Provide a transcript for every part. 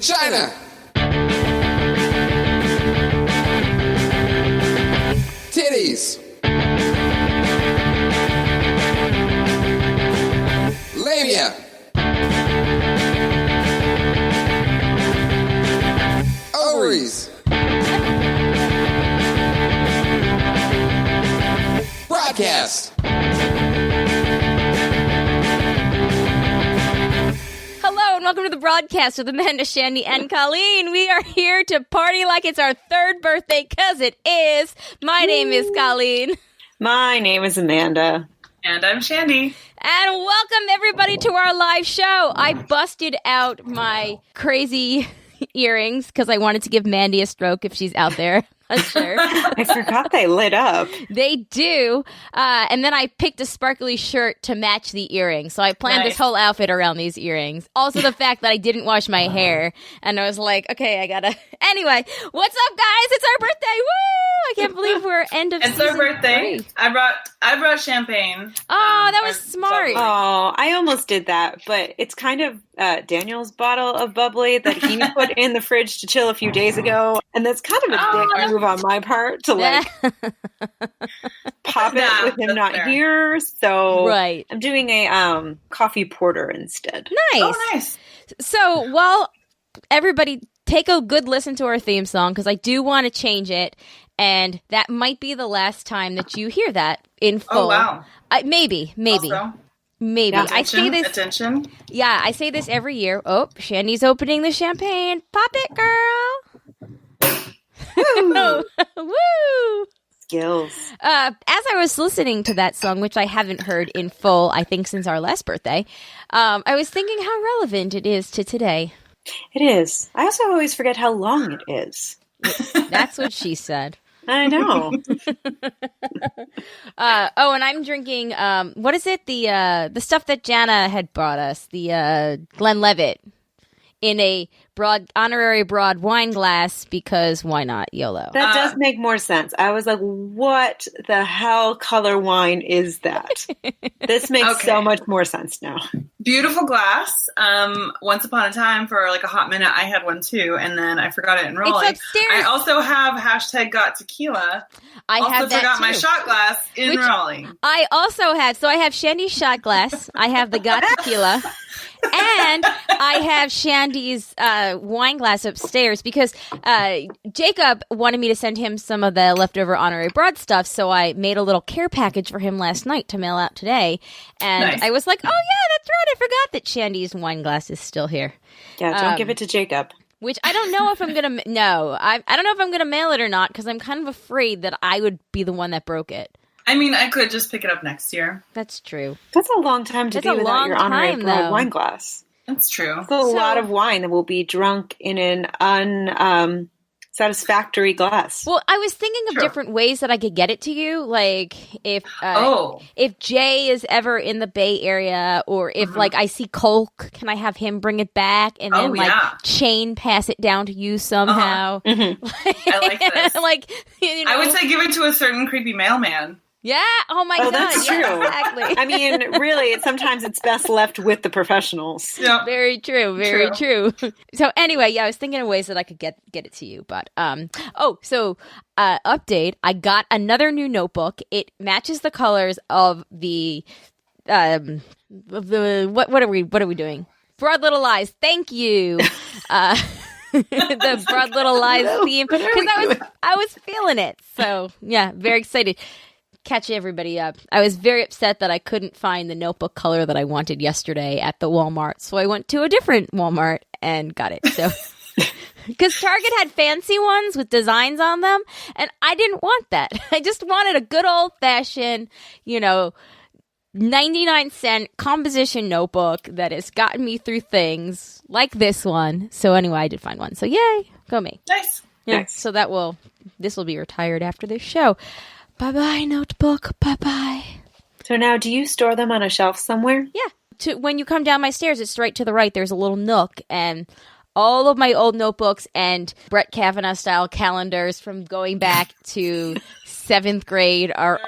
Vagina. Titties. Labia. Ovaries. Broadcast. Hello and welcome to the broadcast with Amanda, Shandy, and Colleen. We are here to party like it's our third birthday, because it is. My name is Colleen. My name is Amanda. And I'm Shandy. And welcome everybody to our live show. I busted out my crazy earrings because I wanted to give Mandy a stroke if she's out there. Sure. I forgot they lit up. They do. And then I picked a sparkly shirt to match the earrings. So I planned this whole outfit around these earrings. Also the fact that I didn't wash my hair. And I was like, okay, I gotta... Anyway, what's up, guys? It's our birthday. Woo! I can't believe we're end of It's season our birthday. 3. I brought champagne. Oh, that was smart. Oh, I almost did that, but it's kind of Daniel's bottle of bubbly that he put in the fridge to chill a few days ago. And that's kind of a dick move on my part to like pop it with him not here. So I'm doing a coffee porter instead. Nice. Oh, nice. So, well, everybody take a good listen to our theme song because I do want to change it. And that might be the last time that you hear that in full. Oh, wow. Maybe. Also, Maybe. yeah, I say this. Attention. Yeah, I say this every year. Oh, Shandy's opening the champagne. Pop it, girl. Woo! Skills. As I was listening to that song, which I haven't heard in full, I think since our last birthday, I was thinking how relevant it is to today. It is. I also always forget how long it is. That's what she said. I know. And I'm drinking, what is it? The stuff that Jana had brought us, the Glenlivet, in a honorary broad wine glass, because why not? YOLO. That does make more sense. I was like, what the hell color wine is that? This makes so much more sense now. Beautiful glass. Once upon a time, for like a hot minute, I had one too, and then I forgot it in Raleigh. It's upstairs. I also have #got tequila. I also have that forgot too. my shot glass in Raleigh. I also had, so I have Shandy's shot glass, I have the Got Tequila, and I have Shandy's wine glass upstairs because Jacob wanted me to send him some of the leftover honorary broad stuff, so I made a little care package for him last night to mail out today. And I was like, oh yeah, that's right, I forgot that Shandy's wine glass is still here. Yeah, don't give it to Jacob. Which I don't know if I'm going to... No, I don't know if I'm going to mail it or not, because I'm kind of afraid that I would be the one that broke it. I mean, I could just pick it up next year. That's true. That's a long time to be without your honorary broad wine glass. That's true. It's a lot of wine that will be drunk in an unsatisfactory glass. Well, I was thinking of different ways that I could get it to you. Like, if Jay is ever in the Bay Area, or if, like, I see Coke, can I have him bring it back and then, chain pass it down to you somehow? Mm-hmm. I like this. Like, you know. I would say give it to a certain creepy mailman. Yeah. Oh my God. That's true. Exactly. I mean, really, sometimes it's best left with the professionals. Yeah. Very true. Very true. So anyway, yeah, I was thinking of ways that I could get it to you, but update. I got another new notebook. It matches the colors of the what are we doing? Broad Little Lies. Thank you. The Broad Little Lies theme, because I was feeling it. So yeah, very excited. Catch everybody up. I was very upset that I couldn't find the notebook color that I wanted yesterday at the Walmart, so I went to a different Walmart and got it. So, because Target had fancy ones with designs on them, and I didn't want that. I just wanted a good old-fashioned, 99-cent composition notebook that has gotten me through things like this one. So anyway, I did find one. So yay, go me. Nice. Yeah, nice. So this will be retired after this show. Bye-bye, notebook. Bye-bye. So now, do you store them on a shelf somewhere? Yeah. When you come down my stairs, it's right to the right. There's a little nook, and all of my old notebooks and Brett Kavanaugh-style calendars from going back to 7th grade are...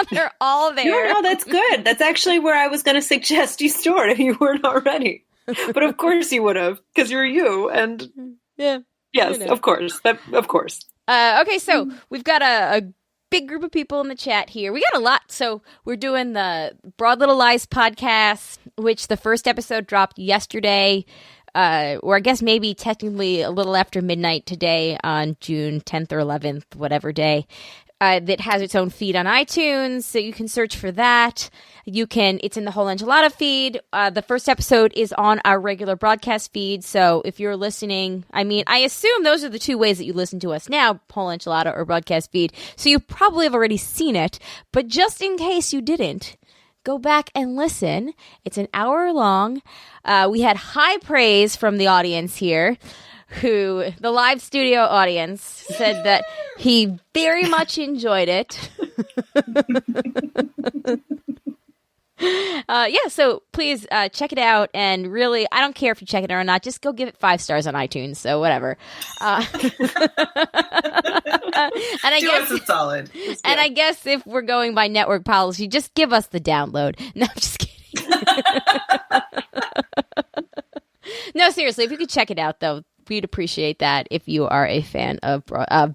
They're all there. No, that's good. That's actually where I was going to suggest you store it if you weren't already. But of course you would have, because you're you. And Yeah. yes, of course. Of course. Okay, so we've got a big group of people in the chat here. We got a lot. So we're doing the Broad Little Lies podcast, which the first episode dropped yesterday, or I guess maybe technically a little after midnight today on June 10th or 11th, whatever day. That has its own feed on iTunes, so you can search for that. It's in the Whole Enchilada feed. The first episode is on our regular broadcast feed, so if you're listening, I assume those are the two ways that you listen to us now, Whole Enchilada or broadcast feed, so you probably have already seen it, but just in case you didn't, go back and listen. It's an hour long. We had high praise from the audience here, the live studio audience said that he very much enjoyed it. So please check it out. And really, I don't care if you check it out or not. Just go give it 5 stars on iTunes. So whatever. And I guess it's solid. And I guess if we're going by network policy, just give us the download. No, I'm just kidding. No, seriously, if you could check it out, though, we'd appreciate that if you are a fan of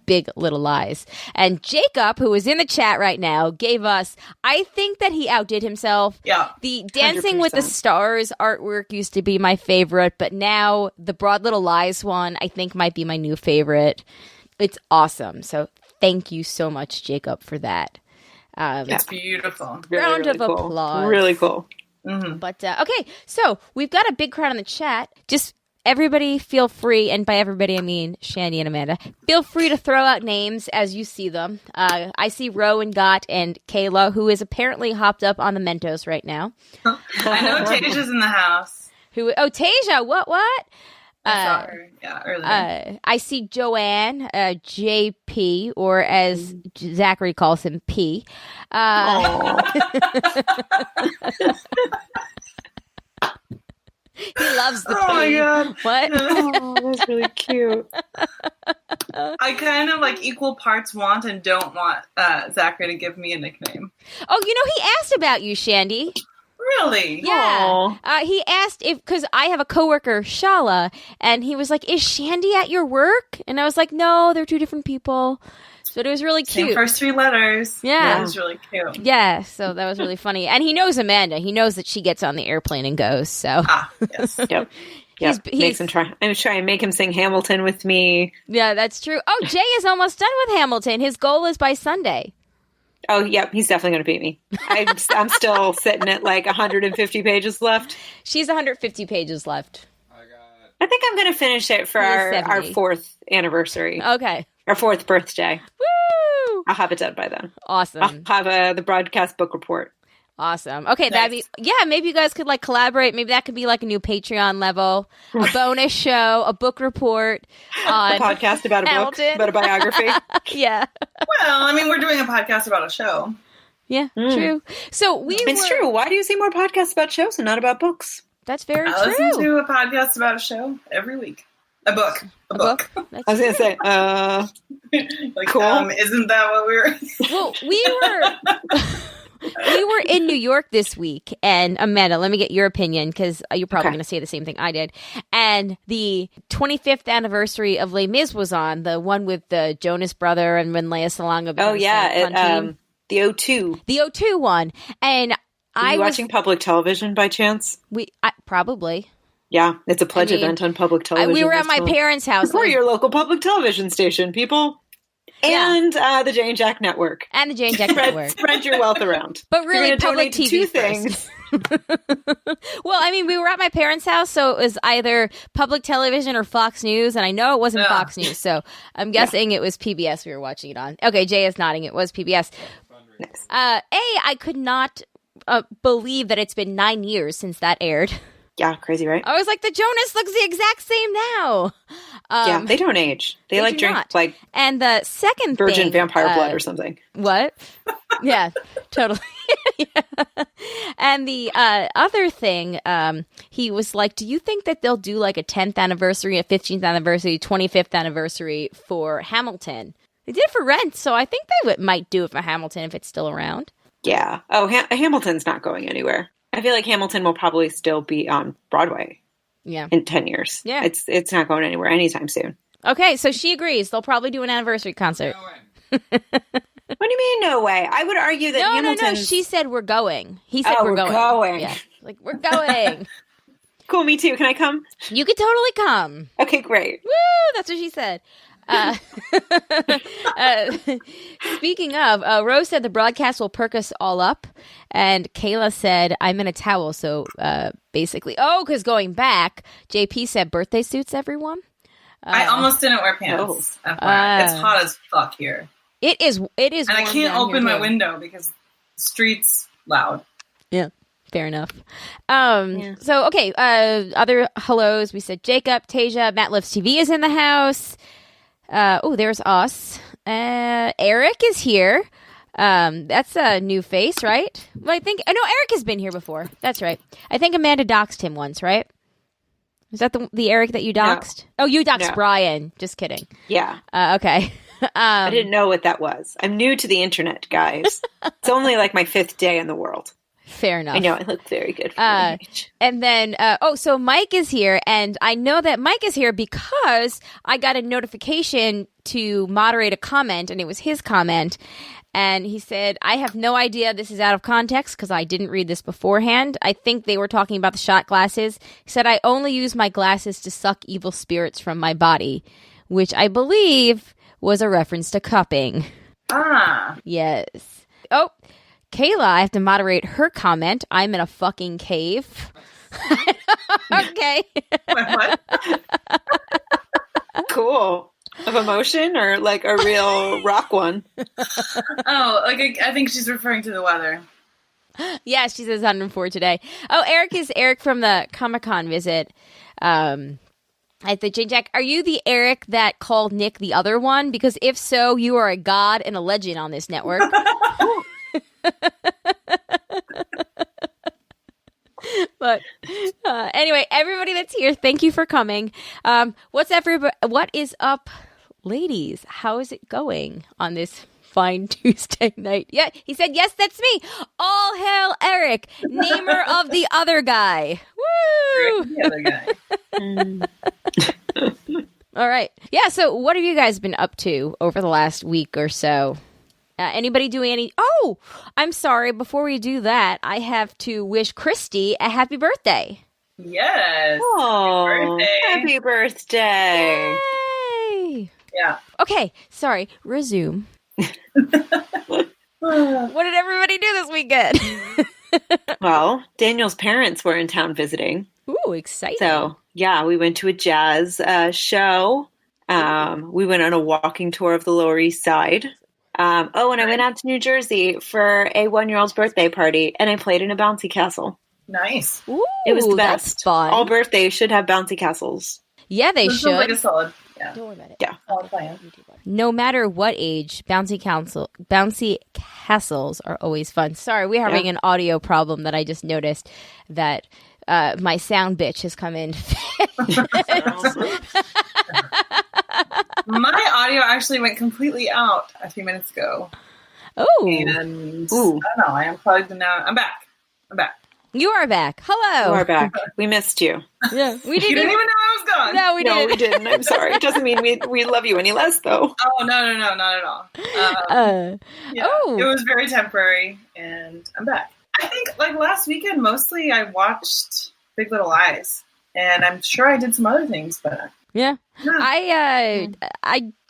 Big Little Lies. And Jacob, who is in the chat right now, gave us, I think that he outdid himself. Yeah. The Dancing 100%. with the Stars artwork used to be my favorite, but now the Broad Little Lies one, I think, might be my new favorite. It's awesome. So thank you so much, Jacob, for that. It's beautiful. Round of cool. applause. Really cool. Mm-hmm. But, okay, so we've got a big crowd in the chat. Just everybody feel free, and by everybody I mean Shandy and Amanda, feel free to throw out names as you see them. I see Ro and Got and Kayla, who is apparently hopped up on the Mentos right now. I know Tasha's in the house. Tasia, what? I saw her, earlier. I see Joanne, JP, or as Zachary calls him, P. He loves the Oh my P. God. What? Oh, that's really cute. I kind of equal parts want and don't want Zachary to give me a nickname. Oh, he asked about you, Shandy. Really? Yeah. He asked because I have a coworker, Shala, and he was like, "Is Shandy at your work?" And I was like, "No, they're 2 different people." So it was really cute. Same first 3 letters. Yeah. It was really cute. Yeah, so that was really funny. And he knows Amanda. He knows that she gets on the airplane and goes. So Yes. Yep. Makes him try. I'm trying to make him sing Hamilton with me. Yeah, that's true. Oh, Jay is almost done with Hamilton. His goal is by Sunday. Oh, yep. He's definitely going to beat me. I'm still sitting at 150 pages left. She's 150 pages left. I think I'm going to finish it for our 4th anniversary. Okay. Our 4th birthday. Woo! I'll have it done by then. Awesome. I'll have the broadcast book report. Awesome. Okay, Nice. maybe you guys could collaborate. Maybe that could be a new Patreon level, a bonus show, a book report on A podcast about a Hamilton. book, about a biography. Yeah. Well, we're doing a podcast about a show. Yeah, true. So It's true. Why do you see more podcasts about shows and not about books? That's very I true. listen to a podcast about a show every week. A book. A book. That's I was going to say, cool. Isn't that what we were? Well, we were in New York this week, and Amanda, let me get your opinion because you're probably going to say the same thing I did. And the 25th anniversary of Les Mis was on, the one with the Jonas brother and when Lea Salonga. Oh yeah, the O2. The O2 one, and Are you watching public television by chance? Probably. Yeah, it's a pledge event on public television. We were at my parents' house. Support your local public television station, people. And the Jane Jack Network. And the Jane Jack Network. Spread your wealth around. But really, You're public donate to TV 2 first. things. Well, we were at my parents' house, so it was either public television or Fox News, and I know it wasn't Fox News, so I'm guessing it was PBS we were watching it on. Okay, Jay is nodding. It was PBS. Nice. I could not believe that it's been 9 years since that aired. Yeah, crazy, right? I was like, the Jonas looks the exact same now. Yeah, they don't age. They do drink not. And the second virgin thing, vampire blood or something. What? Yeah, totally. Yeah. And the other thing, he was like, do you think that they'll do a 10th anniversary, a 15th anniversary, 25th anniversary for Hamilton? They did it for Rent, so I think they might do it for Hamilton if it's still around. Yeah. Oh, Hamilton's not going anywhere. I feel like Hamilton will probably still be on Broadway. Yeah. in 10 years. Yeah. It's not going anywhere anytime soon. Okay, so she agrees. They'll probably do an anniversary concert. No way. What do you mean, no way? I would argue that No. Hamilton's... She said we're going. He said Oh, we're we're going. going. Yeah. Like, we're going. Cool, me too. Can I come? You could totally come. Okay, great. Woo! That's what she said. Speaking of, Rose said the broadcast will perk us all up, and Kayla said I'm in a towel. So basically, because going back, JP said birthday suits everyone. I almost didn't wear pants. FYI. It's hot as fuck here. It is. And I can't open my window because the street's loud. Yeah. Fair enough. So, okay. Other hellos. We said Jacob, Tasia, Matt Loves TV is in the house. There's us. Eric is here. That's a new face, right? Well, I know Eric has been here before. That's right. I think Amanda doxed him once, right? Is that the Eric that you doxed? No. Oh, you doxed Brian. Just kidding. Yeah. Okay. I didn't know what that was. I'm new to the internet, guys. It's only like my 5th day in the world. Fair enough. I know, I look very good for my age. And then, so Mike is here, and I know that Mike is here because I got a notification to moderate a comment, and it was his comment, and he said, I have no idea this is out of context because I didn't read this beforehand. I think they were talking about the shot glasses. He said, I only use my glasses to suck evil spirits from my body, which I believe was a reference to cupping. Ah. Yes. Oh, Kayla, I have to moderate her comment. I'm in a fucking cave. Okay. What? Cool. Of emotion or like a real rock one? Oh, I think she's referring to the weather. Yeah, she says 104 today. Oh, Eric is Eric from the Comic-Con visit. At the Jane Jack, are you the Eric that called Nick the other one? Because if so, you are a god and a legend on this network. But anyway, everybody that's here, thank you for coming. What is up, ladies? How is it going on this fine Tuesday night? Yeah, he said, yes, that's me. All hail Eric, namer of the other guy. Woo! The other guy. All right. Yeah, so what have you guys been up to over the last week or so? Anybody doing any... Oh, I'm sorry. Before we do that, I have to wish Christy a happy birthday. Yes. Oh, happy birthday. Yay! Yeah. Okay, sorry. Resume. What did everybody do this weekend? Well, Daniel's parents were in town visiting. Ooh, exciting. So, yeah, we went to a jazz show. We went on a walking tour of the Lower East Side. And I went out to New Jersey for a 1-year-old's birthday party, and I played in a bouncy castle. Nice. Ooh, It was the that's best. fun. All birthdays should have bouncy castles. Yeah, they This should. sounds like a solid. Yeah. Don't worry about it. Yeah. Solid plan. No matter what age, bouncy castles are always fun. Sorry, we're having an audio problem that I just noticed that my sound bitch has come in. My audio actually went completely out a few minutes ago. Oh. And I don't know. I unplugged and now I'm back. You are back. Hello. You are back. We missed you. Yeah, we You didn't even know I was gone. No, we No, didn't. we didn't. I'm sorry. It doesn't mean we love you any less, though. Oh, no, not at all. Yeah, Oh. It was very temporary, and I'm back. I think, like, last weekend, mostly I watched Big Little Lies, and I'm sure I did some other things, but... Yeah. I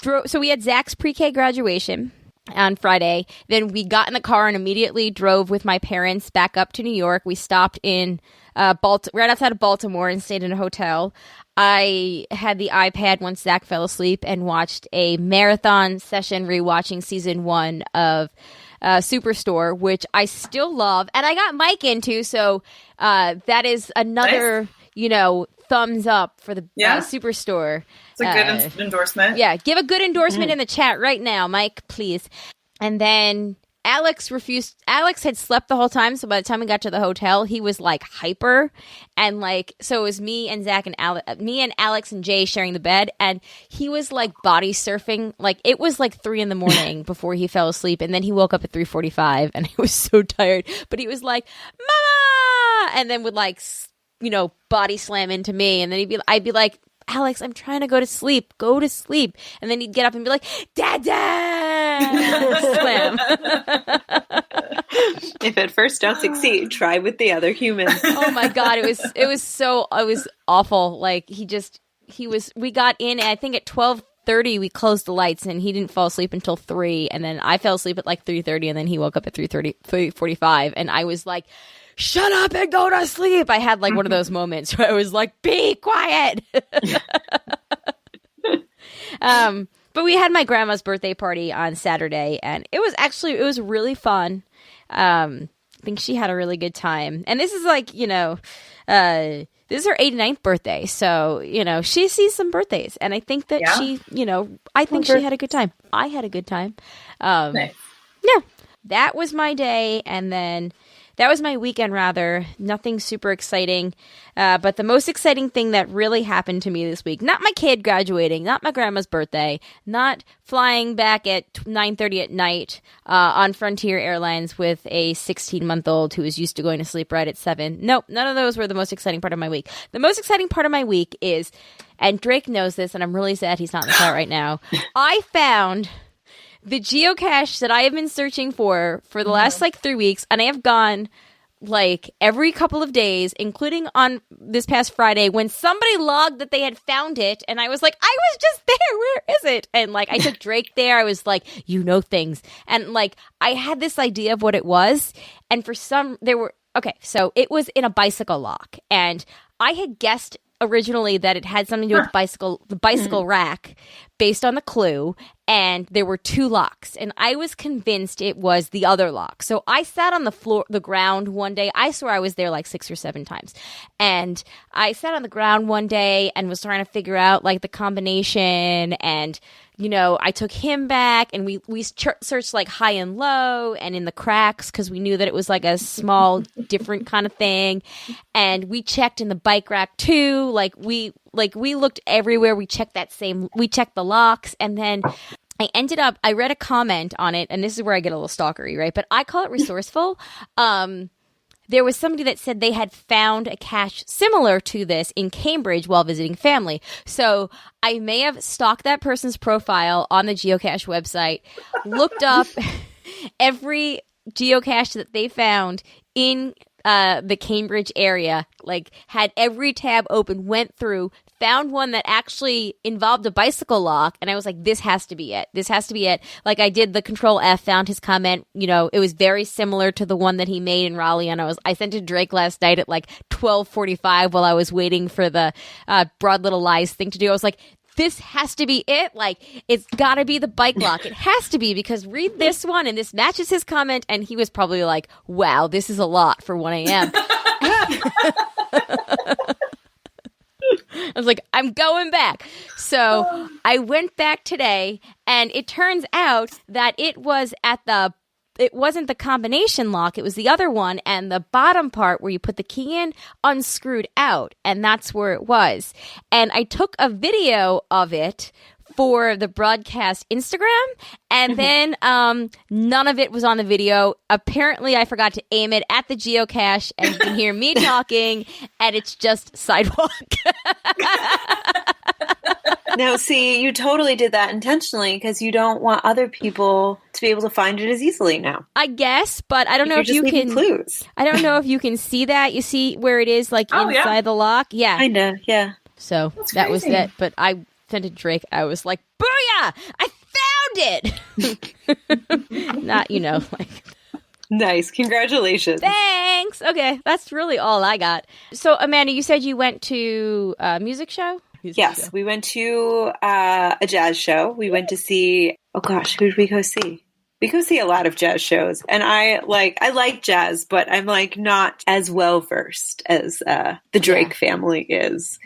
drove. So we had Zach's pre-K graduation on Friday. Then we got in the car and immediately drove with my parents back up to New York. We stopped in right outside of Baltimore and stayed in a hotel. I had the iPad once Zach fell asleep and watched a marathon session rewatching season 1 of Superstore, which I still love. And I got Mike into, so that is another, thumbs up for the Superstore. It's a good endorsement. Yeah, give a good endorsement in the chat right now, Mike, please. And then Alex had slept the whole time, so by the time we got to the hotel, he was like hyper, and so it was me and Zach and Alex and Jay sharing the bed, and he was like body surfing. Like it was like 3 a.m. before he fell asleep, and then he woke up at 3:45, and he was so tired, but he was like, "Mama!" and then would like body slam into me. And then I'd be like, Alex, I'm trying to go to sleep. Go to sleep. And then he'd get up and be like, Dada! Slam. If at first don't succeed, try with the other humans. Oh my God. It was awful. Like we got in, I think at 12:30 we closed the lights and he didn't fall asleep until 3. And then I fell asleep at like 3:30 and then he woke up at 3:45. And I was like, shut up and go to sleep. I had like one of those moments where I was like, be quiet. But we had my grandma's birthday party on Saturday and it was really fun. I think she had a really good time. And this is like, this is her 89th birthday. So, she sees some birthdays and I think that she had a good time. I had a good time. Nice. Yeah, that was my day. And then that was my weekend, rather. Nothing super exciting. But the most exciting thing that really happened to me this week, not my kid graduating, not my grandma's birthday, not flying back at 9:30 at night on Frontier Airlines with a 16-month-old who is used to going to sleep right at 7. Nope, none of those were the most exciting part of my week. The most exciting part of my week is, and Drake knows this, and I'm really sad he's not in the chat right now, I found the geocache that I have been searching for the last 3 weeks, and I have gone every couple of days, including on this past Friday when somebody logged that they had found it, and I was like, I was just there, where is it? And I took Drake there, I was like, things. And I had this idea of what it was, and so it was in a bicycle lock, and I had guessed originally that it had something to do with the bicycle rack based on the clue, and there were 2 locks, and I was convinced it was the other lock. So I sat on the ground one day. I swear I was there 6 or 7 times, and I sat on the ground one day and was trying to figure out the combination, and I took him back and we searched high and low and in the cracks because we knew that it was a small different kind of thing, and we checked in the bike rack too. We looked everywhere. We checked the locks, and then I read a comment on it, and this is where I get a little stalkery, right? But I call it resourceful. There was somebody that said they had found a cache similar to this in Cambridge while visiting family. So I may have stalked that person's profile on the geocache website, looked up every geocache that they found in the Cambridge area, had every tab open, went through, found one that actually involved a bicycle lock, and I was like, this has to be it. This has to be it. I did the Control F, found his comment, it was very similar to the one that he made in Raleigh, and I sent it to Drake last night at 12:45 while I was waiting for the Broad Little Lies thing to do. I was like, this has to be it. It's got to be the bike lock. It has to be, because read this one, and this matches his comment, and he was probably like, wow, this is a lot for 1 a.m. I was like, I'm going back. So I went back today, and it turns out that it wasn't the combination lock, it was the other one, and the bottom part where you put the key in unscrewed out, and that's where it was. And I took a video of it for the broadcast Instagram, and then none of it was on the video. Apparently, I forgot to aim it at the geocache, and you can hear me talking, and it's just sidewalk. Now, see, you totally did that intentionally because you don't want other people to be able to find it as easily now. I guess, but I don't know if you can. Clues. I don't know if you can see that. You see where it is, inside the lock? Yeah. Kinda, yeah. So that was it. But I sent it to Drake. I was like, booyah! I found it! Not, Nice. Congratulations. Thanks. Okay. That's really all I got. So, Amanda, you said you went to a music show? Yes. We went to a jazz show. We went to see, who did we go see? We go see a lot of jazz shows. And I like jazz, but I'm not as well versed as the Drake family is.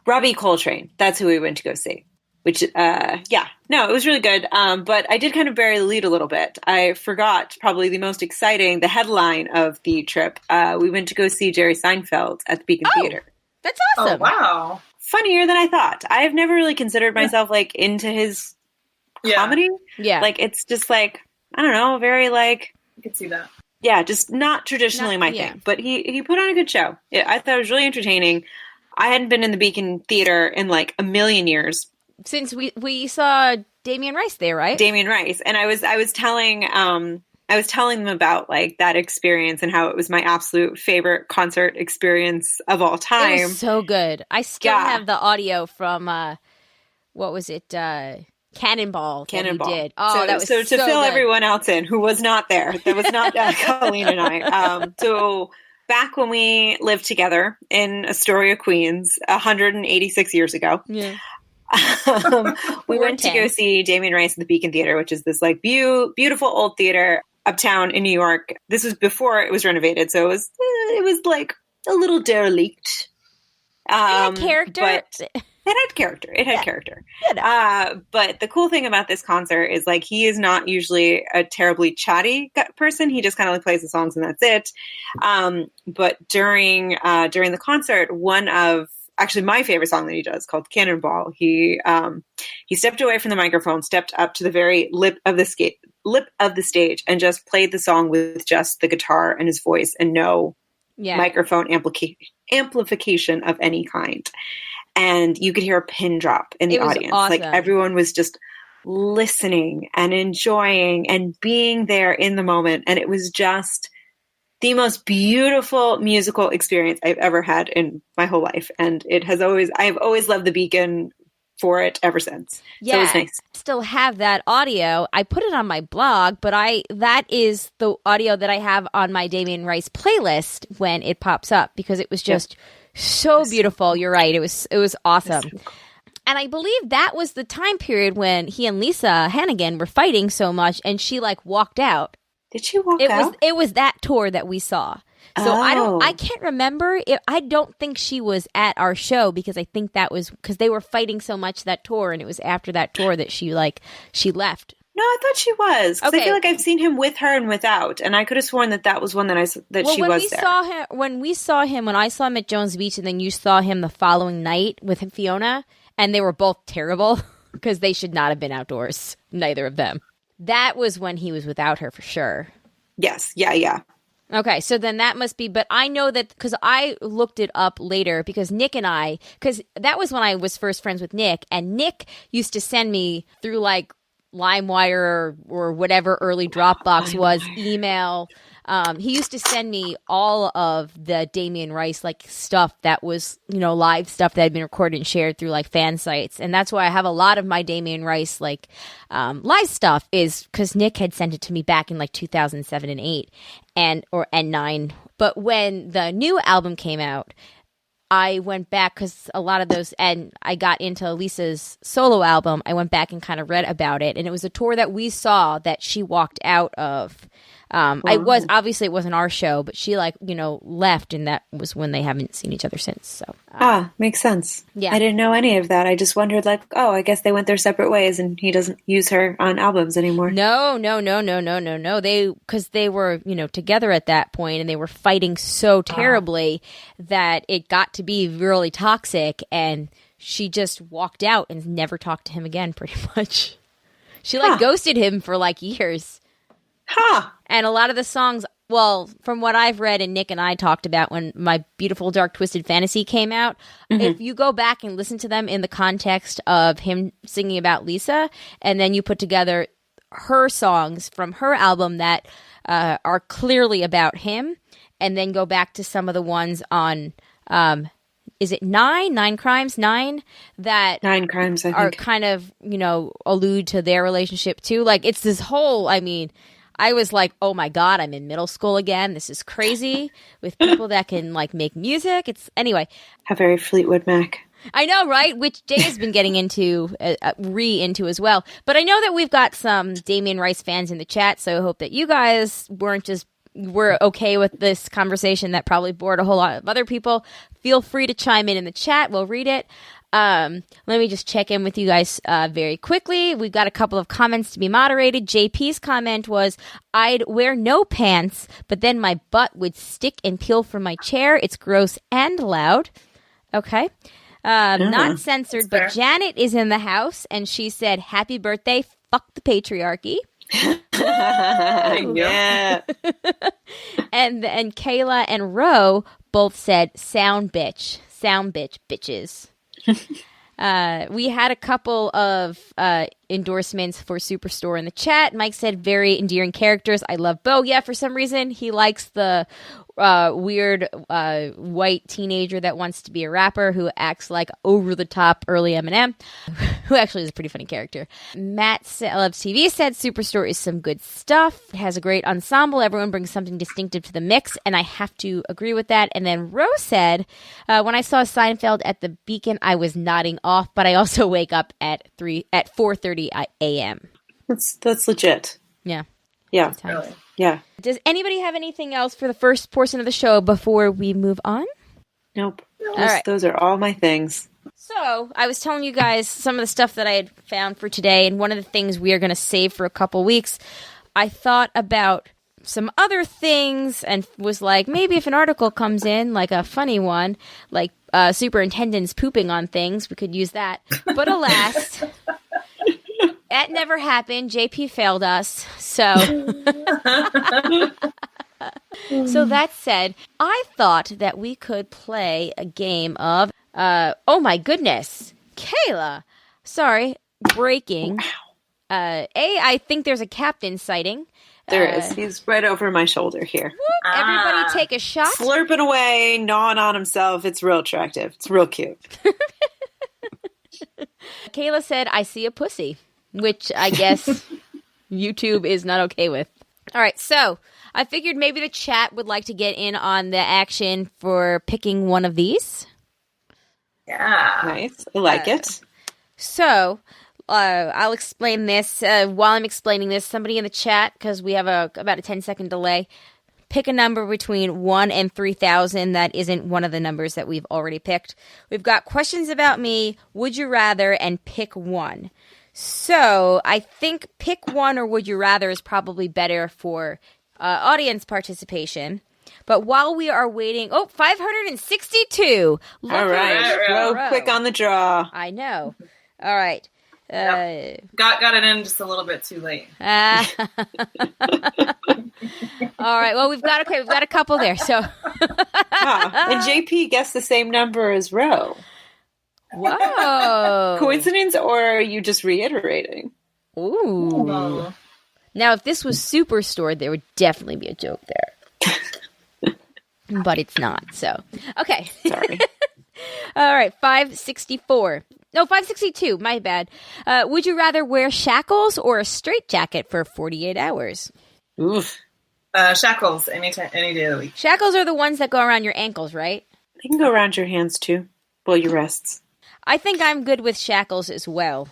Robbie Coltrane. That's who we went to go see. Which, it was really good. But I did kind of bury the lead a little bit. I forgot probably the headline of the trip. We went to go see Jerry Seinfeld at the Beacon Theater. That's awesome. Oh, wow. Funnier than I thought. I have never really considered myself into his comedy. Yeah. It's just I don't know, very I could see that. Yeah, just not traditionally my thing. But he put on a good show. I thought it was really entertaining. I hadn't been in the Beacon Theater in like a million years. Since we saw Damien Rice there, right? Damien Rice. And I was telling them about like that experience and how it was my absolute favorite concert experience of all time. It was so good. I still have the audio from what was it? Cannonball. Cannonball. Did. Oh, that was so to fill good. everyone else in who was not there. That was not Colleen and I. So back when we lived together in Astoria, Queens, 186 years ago. Yeah. We went to go see Damien Rice at the Beacon Theater, which is this like beautiful old theater uptown in New York. This was before it was renovated, so it was like a little derelict. It had character. But it had character. It had character. But the cool thing about this concert is like he is not usually a terribly chatty person. He just kind of like plays the songs and that's it. But during the concert, actually my favorite song that he does, called Cannonball, he stepped away from the microphone, stepped up to the very lip of the stage, and just played the song with just the guitar and his voice and no microphone amplification of any kind. And you could hear a pin drop in the audience. Awesome. Like everyone was just listening and enjoying and being there in the moment. And it was just the most beautiful musical experience I've ever had in my whole life. And I've always loved the Beacon for it ever since. Yeah, so it was nice. Still have that audio. I put it on my blog, but that is the audio that I have on my Damien Rice playlist when it pops up, because it was just so beautiful. You're right. It was awesome. So cool. And I believe that was the time period when he and Lisa Hannigan were fighting so much, and she like walked out. Did she walk out? It was that tour that we saw. So I can't remember. I don't think she was at our show, because I think that was because they were fighting so much that tour, and it was after that tour that she left. No, I thought she was. Because I feel like I've seen him with her and without, and I could have sworn that was one that she was there. When I saw him at Jones Beach, and then you saw him the following night with Fiona, and they were both terrible because they should not have been outdoors, neither of them. That was when he was without her for sure. Yes. Yeah. Okay, so then that must be, but I know that because I looked it up later, because because that was when I was first friends with Nick, and Nick used to send me through like LimeWire or whatever early Dropbox was, email. He used to send me all of the Damien Rice like stuff that was, live stuff that had been recorded and shared through like fan sites. And that's why I have a lot of my Damien Rice like live stuff, is because Nick had sent it to me back in like 2007 and 8 and 9. But when the new album came out, I went back because a lot of those, and I got into Lisa's solo album. I went back and kind of read about it, and it was a tour that we saw that she walked out of. Obviously it wasn't our show, but she left, and that was when they haven't seen each other since. So makes sense. Yeah, I didn't know any of that. I just wondered I guess they went their separate ways, and he doesn't use her on albums anymore. No. Because they were together at that point, and they were fighting so terribly that it got to be really toxic, and she just walked out and never talked to him again. Pretty much, she ghosted him for years. And a lot of the songs, well, from what I've read and Nick and I talked about when My Beautiful Dark Twisted Fantasy came out, if you go back and listen to them in the context of him singing about Lisa, and then you put together her songs from her album that are clearly about him, and then go back to some of the ones on, is it Nine Crimes? That 9 Crimes, I think. Are kind of, allude to their relationship too. Like, it's this whole, I was like, oh my God, I'm in middle school again. This is crazy with people that can make music. Anyway. How very Fleetwood Mac. I know, right? Which Jay has been getting into as well. But I know that we've got some Damien Rice fans in the chat, so I hope that you guys were okay with this conversation that probably bored a whole lot of other people. Feel free to chime in the chat. We'll read it. Let me just check in with you guys very quickly. We've got a couple of comments to be moderated. JP's comment was, I'd wear no pants, but then my butt would stick and peel from my chair. It's gross and loud. Okay. Not censored, but Janet is in the house, and she said, happy birthday, fuck the patriarchy. Yeah. And Kayla and Ro both said sound bitch. Sound bitch, bitches. We had a couple of endorsements for Superstore in the chat. Mike said very endearing characters. I love Bo. Yeah, for some reason he likes the weird white teenager that wants to be a rapper who acts like over-the-top early Eminem, who actually is a pretty funny character. Matt Loves TV said Superstore is some good stuff. It has a great ensemble. Everyone brings something distinctive to the mix, and I have to agree with that. And then Rose said, when I saw Seinfeld at the Beacon, I was nodding off, but I also wake up at 4:30 a.m. That's legit. Yeah. Yeah. Really. Yeah. Does anybody have anything else for the first portion of the show before we move on? Nope. All right. Those are all my things. So, I was telling you guys some of the stuff that I had found for today, and one of the things we are going to save for a couple weeks. I thought about some other things and was like, maybe if an article comes in, like a funny one, like superintendents pooping on things, we could use that. But alas, that never happened. JP failed us. So, so that said, I thought that we could play a game of, oh my goodness, Kayla. Sorry, breaking. I think there's a captain sighting. There is. He's right over my shoulder here. Everybody take a shot. Slurping away, gnawing on himself. It's real attractive. It's real cute. Kayla said, I see a pussy, which I guess YouTube is not okay with. All right, so I figured maybe the chat would like to get in on the action for picking one of these. Yeah. Nice. I like it. So I'll explain this. While I'm explaining this, somebody in the chat, because we have about a 10-second delay, pick a number between 1 and 3,000 that isn't one of the numbers that we've already picked. We've got questions about me, would you rather, and pick one. So I think pick one or would you rather is probably better for audience participation. But while we are waiting, 562. All right. Real quick on the draw. I know. All right. Yep. Got it in just a little bit too late. All right. Well, we've got a couple there. So, and JP guessed the same number as Ro. Whoa! Coincidence, or are you just reiterating? Ooh. Oh. Now, if this was Superstore, there would definitely be a joke there, but it's not. So, okay. Sorry. All right. 564. No, 562. My bad. Would you rather wear shackles or a straitjacket for 48 hours? Oof. Shackles any day of the week. Shackles are the ones that go around your ankles, right? They can go around your hands too. Well, your wrists. I think I'm good with shackles as well.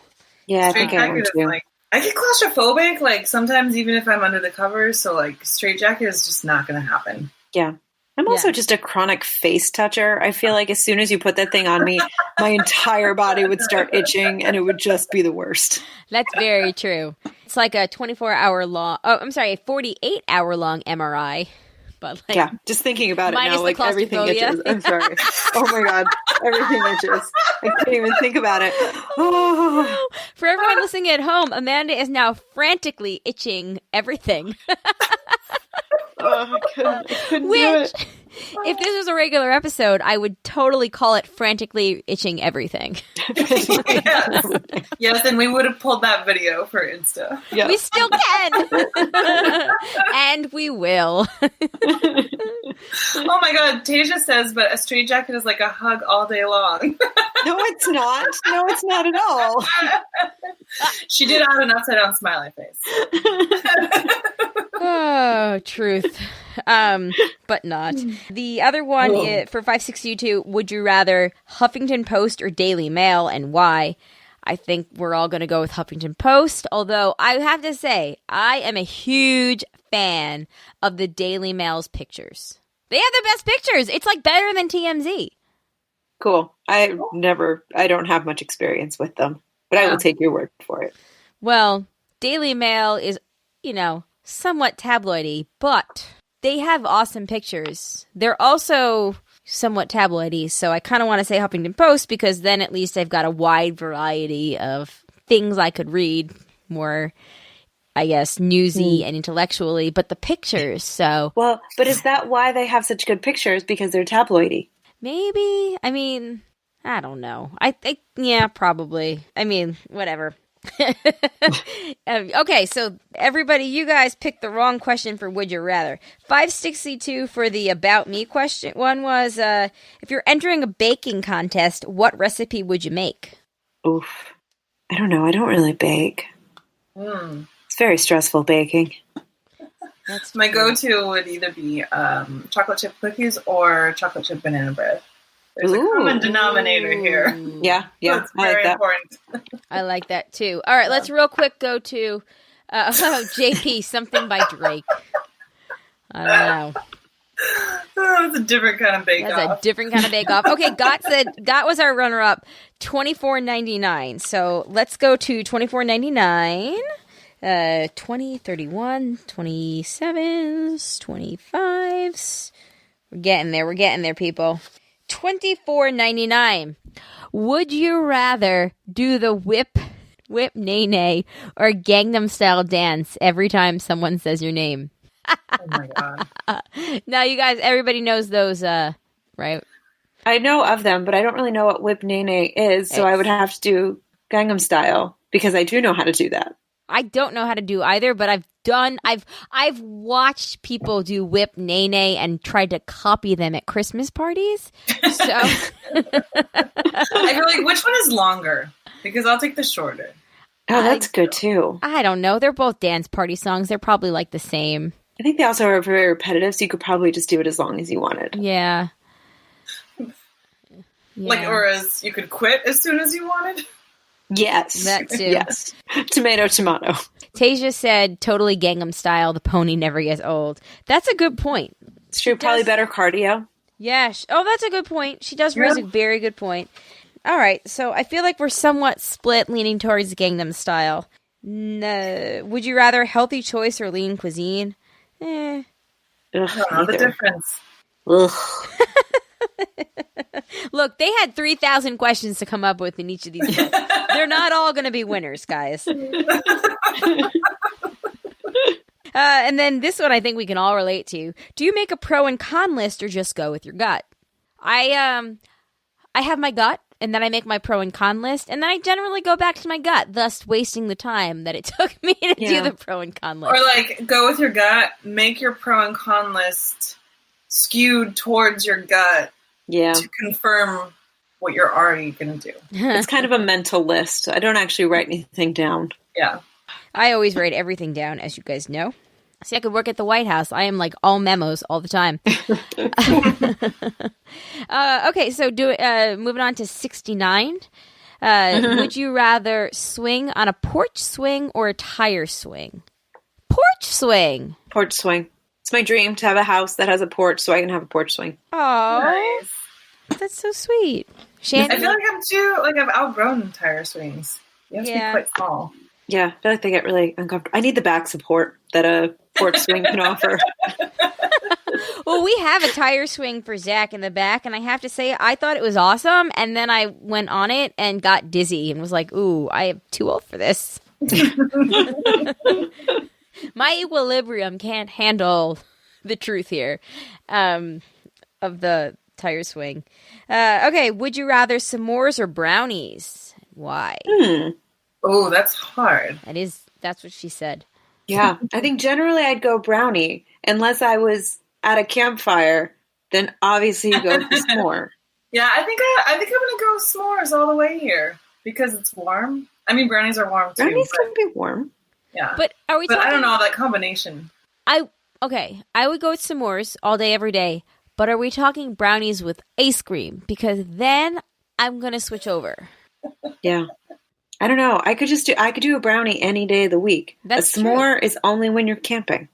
Yeah, I think I am too. I get claustrophobic, like sometimes even if I'm under the covers, so like straitjacket is just not going to happen. Yeah. I'm also just a chronic face toucher. I feel like as soon as you put that thing on me, my entire body would start itching and it would just be the worst. That's very true. It's like a 48-hour long MRI. But like, yeah, just thinking about it now, like everything itches. I'm sorry. Oh my God. Everything itches. I can't even think about it. Oh. For everyone listening at home, Amanda is now frantically itching everything. I couldn't do it. If this was a regular episode, I would totally call it frantically itching everything. Yes, and we would have pulled that video for Insta. Yeah. We still can. And we will. Oh my God, Tasia says, but a straitjacket is like a hug all day long. No, it's not. No, it's not at all. She did add an upside down smiley face. Oh, truth. But not. The other one for 562, would you rather Huffington Post or Daily Mail, and why? I think we're all going to go with Huffington Post, although I have to say, I am a huge fan of the Daily Mail's pictures. They have the best pictures. It's like better than TMZ. Cool. I don't have much experience with them, but I will take your word for it. Well, Daily Mail is, somewhat tabloidy, but they have awesome pictures. They're also somewhat tabloidy, so I kind of want to say Huffington Post because then at least I've got a wide variety of things I could read more I guess, newsy and intellectually, but the pictures, so. Well, but is that why they have such good pictures? Because they're tabloidy. Maybe. I mean, I don't know. Yeah, probably. I mean, whatever. Okay, so everybody, you guys picked the wrong question for Would You Rather. 562 for the About Me question. One was, if you're entering a baking contest, what recipe would you make? Oof. I don't know. I don't really bake. It's very stressful baking. That's My go-to would either be chocolate chip cookies or chocolate chip banana bread. There's a common denominator here. Yeah. So it's very important. I like that too. All right, let's real quick go to JP, Something by Drake. I don't know. Oh, it's a different kind of bake-off. That's a different kind of bake-off. Okay, Got was our runner-up, $24.99. So let's go to $24.99. 20, 31, 27s, 25s. We're getting there, people. $24.99. Would you rather do the whip nay nay or Gangnam Style dance every time someone says your name? Oh my god. Now, you guys, everybody knows those, right? I know of them, but I don't really know what whip nene is, so I would have to do Gangnam Style because I do know how to do that. I don't know how to do either, but I've watched people do whip nay nay and tried to copy them at Christmas parties. So I feel like, which one is longer? Because I'll take the shorter. Oh, that's good too. I don't know. They're both dance party songs. They're probably like the same. I think they also are very repetitive, so you could probably just do it as long as you wanted. Yeah. Like, or as you could quit as soon as you wanted. Yes. That too. Yes. Tomato, tomato. Tasia said, totally Gangnam Style. The pony never gets old. That's a good point. It's true. Probably better cardio. Yeah. Oh, that's a good point. She does raise a very good point. All right. So I feel like we're somewhat split, leaning towards Gangnam Style. No. Would you rather healthy choice or lean cuisine? Ugh, I don't know the difference. Ugh. Look, they had 3,000 questions to come up with in each of these books. They're not all going to be winners, guys. And then this one I think we can all relate to. Do you make a pro and con list or just go with your gut? I have my gut, and then I make my pro and con list, and then I generally go back to my gut, thus wasting the time that it took me to do the pro and con list. Or like, go with your gut, make your pro and con list skewed towards your gut to confirm what you're already going to do. It's kind of a mental list. I don't actually write anything down. Yeah. I always write everything down, as you guys know. See, I could work at the White House. I am like all memos all the time. Okay, so moving on to 69. Would you rather swing on a porch swing or a tire swing? Porch swing. Porch swing. It's my dream to have a house that has a porch so I can have a porch swing. Oh, Nice. that's so sweet. Shannon? I feel like I've outgrown tire swings. You have to be quite small. Yeah, I feel like they get really uncomfortable. I need the back support that a porch swing can offer. Well, we have a tire swing for Zach in the back, and I have to say, I thought it was awesome, and then I went on it and got dizzy and was like, ooh, I am too old for this. My equilibrium can't handle the truth here of the tire swing. Okay, would you rather s'mores or brownies? Why? Oh, that's hard. That's what she said. Yeah, I think generally I'd go brownie. Unless I was at a campfire, then obviously you go for s'more. Yeah, I think I'm gonna go s'mores all the way here because it's warm. I mean, brownies are warm too. Brownies can be warm. Yeah, But are we? but talking, I don't know that combination. I would go with s'mores all day, every day. But are we talking brownies with ice cream? Because then I'm gonna switch over. Yeah. I don't know. I could do a brownie any day of the week. That's a s'more is only when you're camping.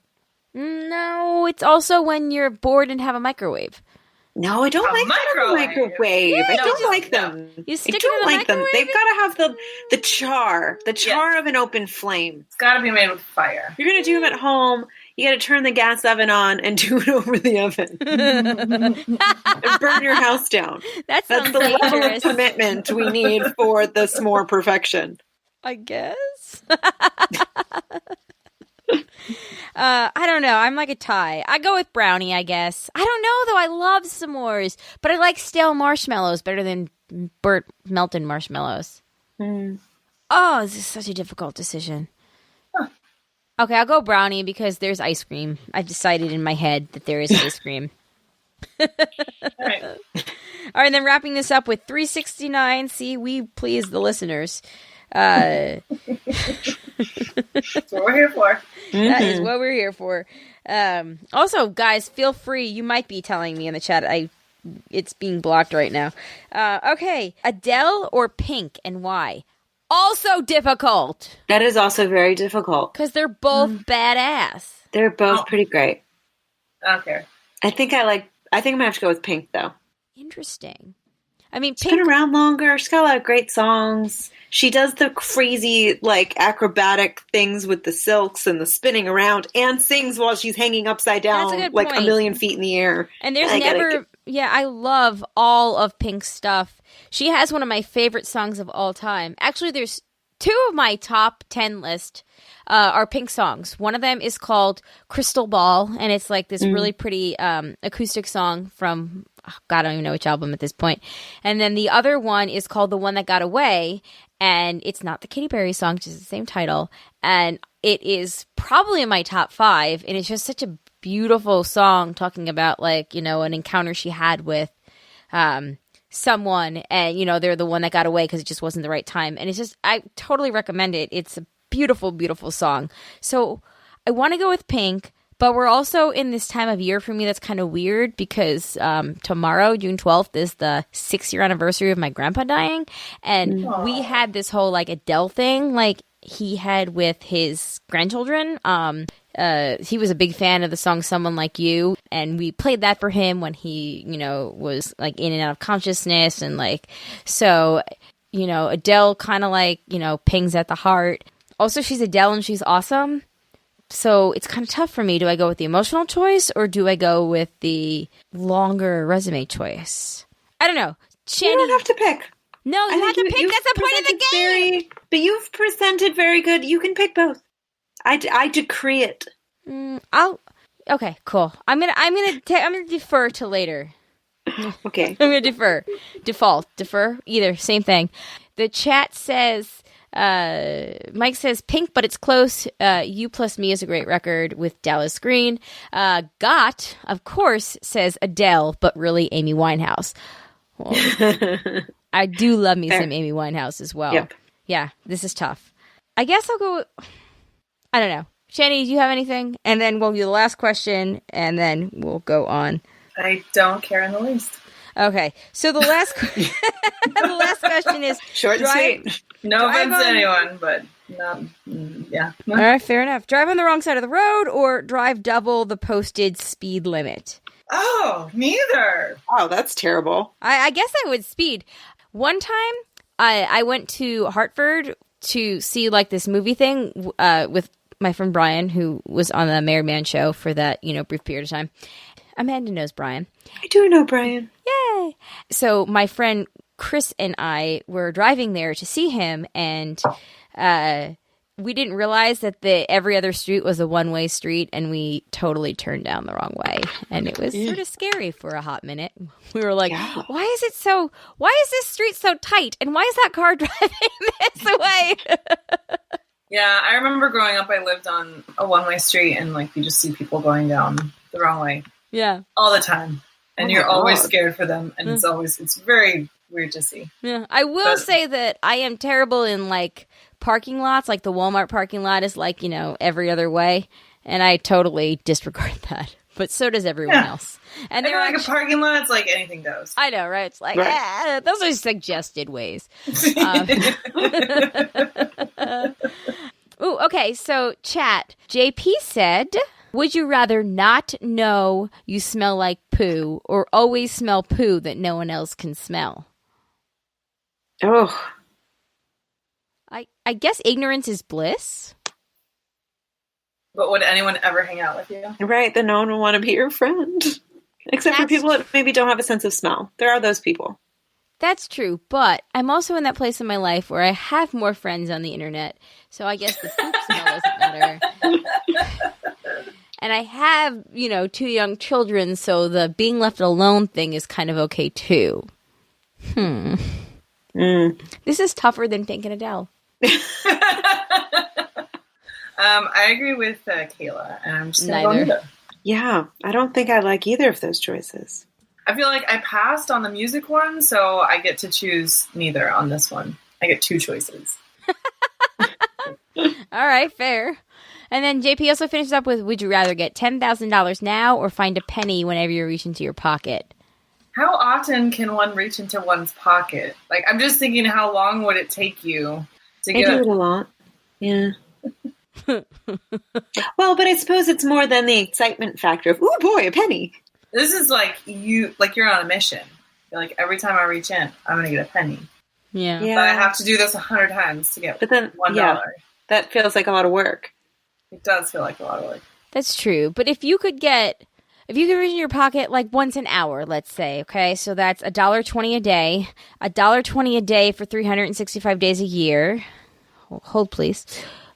No, it's also when you're bored and have a microwave. No, I don't like microwave. Yeah, I don't no, like them. You stick I it don't in the like them. microwave? They've got to have the char of an open flame. It's got to be made with fire. If you're going to do them at home, you got to turn the gas oven on and do it over the oven. And burn your house down. That sounds That's the level of dangerous. commitment we need for the s'more perfection. I guess. I don't know. I'm like a tie. I go with brownie, I guess. I don't know, though. I love s'mores, but I like stale marshmallows better than burnt melted marshmallows. Oh, this is such a difficult decision. Okay, I'll go brownie because there's ice cream. I've decided in my head that there is ice cream. All right. All right, and then wrapping this up with 369. See, we please the listeners. That's what we're here for. That is what we're here for. Also, guys, feel free. You might be telling me in the chat. It's being blocked right now. Okay, Adele or Pink, and why? Also difficult. That is also very difficult. Because they're both badass. They're both pretty great. Okay. I think I'm gonna have to go with Pink though. Interesting. I mean, She's been around longer. She's got a lot of great songs. She does the crazy, like, acrobatic things with the silks and the spinning around and sings while she's hanging upside down, like a million feet in the air. And there's I love all of Pink's stuff. She has one of my favorite songs of all time. Actually, there's 2 of my top 10 list are Pink songs. One of them is called Crystal Ball, and it's like this really pretty acoustic song from, God, I don't even know which album at this point. And then the other one is called The One That Got Away, and it's not the Katy Perry song, just the same title. And it is probably in my top 5, and it's just such a beautiful song talking about, like, you know, an encounter she had with someone, and, you know, they're the one that got away because it just wasn't the right time. And it's just, I totally recommend it. It's a beautiful, beautiful song. So I want to go with Pink, but we're also in this time of year for me that's kind of weird because tomorrow, June 12th, is the 6-year anniversary of my grandpa dying. And we had this whole, like, Adele thing, like, he had with his grandchildren. He was a big fan of the song Someone Like You, and we played that for him when he, you know, was, like, in and out of consciousness, and, like, so, you know, Adele kind of, like, you know, pings at the heart. Also, she's Adele and she's awesome, so it's kind of tough for me. Do I go with the emotional choice, or do I go with the longer resume choice? I don't know. You don't have to pick. No, you have to pick. That's the point of the game. But you've presented very good. You can pick both. I decree it. Okay, cool. I'm gonna defer to later. Okay. I'm gonna defer. Defer. Either, same thing. The chat says, Mike says Pink, but it's close. You Plus Me is a great record with Dallas Green. Got, of course, says Adele, but really Amy Winehouse. Well, I do love me some Amy Winehouse as well. Yep. Yeah, this is tough. I guess I'll go with, I don't know. Shani, do you have anything? And then we'll do the last question, and then we'll go on. I don't care in the least. Okay, so the last the last question is short and sweet. No offense to anyone, but not. Yeah. All right, fair enough. Drive on the wrong side of the road, or drive double the posted speed limit. Oh, neither. Oh, that's terrible. I guess I would speed. One time, I went to Hartford to see, like, this movie thing with my friend Brian, who was on the Married Man show for that, you know, brief period of time. Amanda knows Brian. I do know Brian. Yay! So my friend Chris and I were driving there to see him, and we didn't realize that the every other street was a one-way street, and we totally turned down the wrong way. And it was sort of scary for a hot minute. We were like, why is this street so tight? And why is that car driving this way? Yeah, I remember growing up, I lived on a one-way street, and, like, you just see people going down the wrong way. Yeah. All the time. And you're always scared for them, and it's very weird to see. Yeah. I will say that I am terrible in, like, parking lots. Like, the Walmart parking lot is, like, you know, every other way, and I totally disregard that. But so does everyone else. And they're like a parking lot, it's like anything goes. I know, right? It's like, those are suggested ways. Ooh, okay, so chat. JP said, would you rather not know you smell like poo, or always smell poo that no one else can smell? Oh. I guess ignorance is bliss. But would anyone ever hang out with you? Right, then no one will want to be your friend. Except for people that maybe don't have a sense of smell. There are those people. That's true, but I'm also in that place in my life where I have more friends on the internet, so I guess the poop smell doesn't matter matter. And I have, 2 young children, so the being left alone thing is kind of okay too. This is tougher than Pink and Adele. I agree with Kayla, and I'm just going to go neither. Yeah, I don't think I like either of those choices. I feel like I passed on the music one, so I get to choose neither on this one. I get 2 choices. All right, fair. And then JP also finishes up with, would you rather get $10,000 now or find a penny whenever you reach into your pocket? How often can one reach into one's pocket? Like, I'm just thinking, how long would it take you to get I do it a lot. Yeah. Well, but I suppose it's more than the excitement factor of, ooh, boy, a penny. This is like you're on a mission. You're like, every time I reach in, I'm going to get a penny. Yeah. But I have to do this 100 times to get $1. Yeah, that feels like a lot of work. It does feel like a lot of work. That's true. But if you could reach in your pocket like once an hour, let's say, okay, so that's $1.20 a day, $1.20 a day for 365 days a year. Hold, please.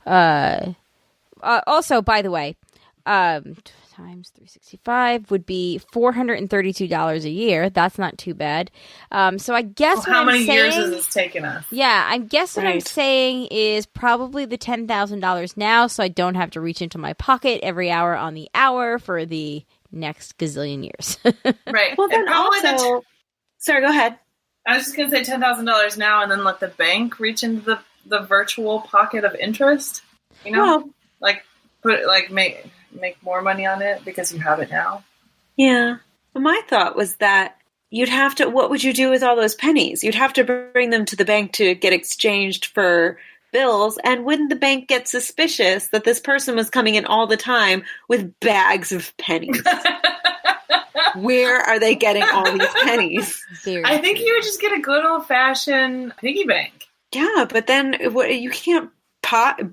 Also, by the way, times 365 would be $432 a year. That's not too bad. So I guess how many years has this taken us? Yeah, I guess what I'm saying is probably the $10,000 now, so I don't have to reach into my pocket every hour on the hour for the next gazillion years. Right. Well, then also... Sorry, go ahead. I was just going to say $10,000 now and then let the bank reach into the virtual pocket of interest. Well, make more money on it because you have it now. Yeah. Well, my thought was that you'd have to, what would you do with all those pennies? You'd have to bring them to the bank to get exchanged for bills. And wouldn't the bank get suspicious that this person was coming in all the time with bags of pennies? Where are they getting all these pennies? I think you would just get a good old-fashioned piggy bank. Yeah, but then you can't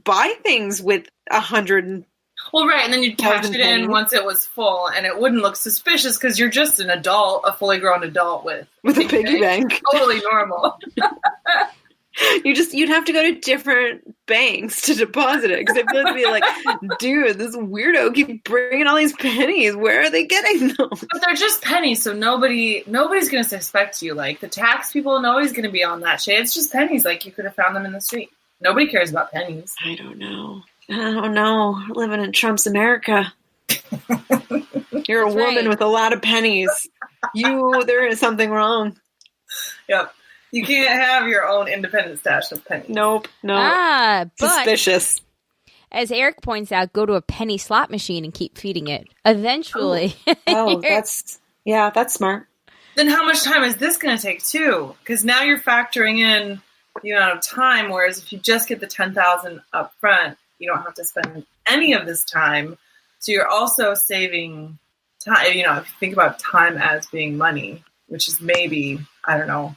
buy things with 100. Well, right, and then you'd cash it in once it was full, and it wouldn't look suspicious because you're just an adult, a fully grown adult with a piggy bank. Totally normal. You'd have to go to different banks to deposit it because they'd be like, dude, this weirdo keeps bringing all these pennies. Where are they getting them? But they're just pennies, so nobody's going to suspect you. Like the tax people, nobody's going to be on that shit. It's just pennies. Like you could have found them in the street. Nobody cares about pennies. I don't know. Living in Trump's America. You're a woman with a lot of pennies. There is something wrong. Yep. You can't have your own independent stash of pennies. Nope. No. Suspicious. As Eric points out, go to a penny slot machine and keep feeding it. Eventually. Oh, that's smart. Then how much time is this going to take too? Because now you're factoring in the amount of time, whereas if you just get the $10,000 up front, you don't have to spend any of this time. So you're also saving time. If you think about time as being money, which is maybe, I don't know,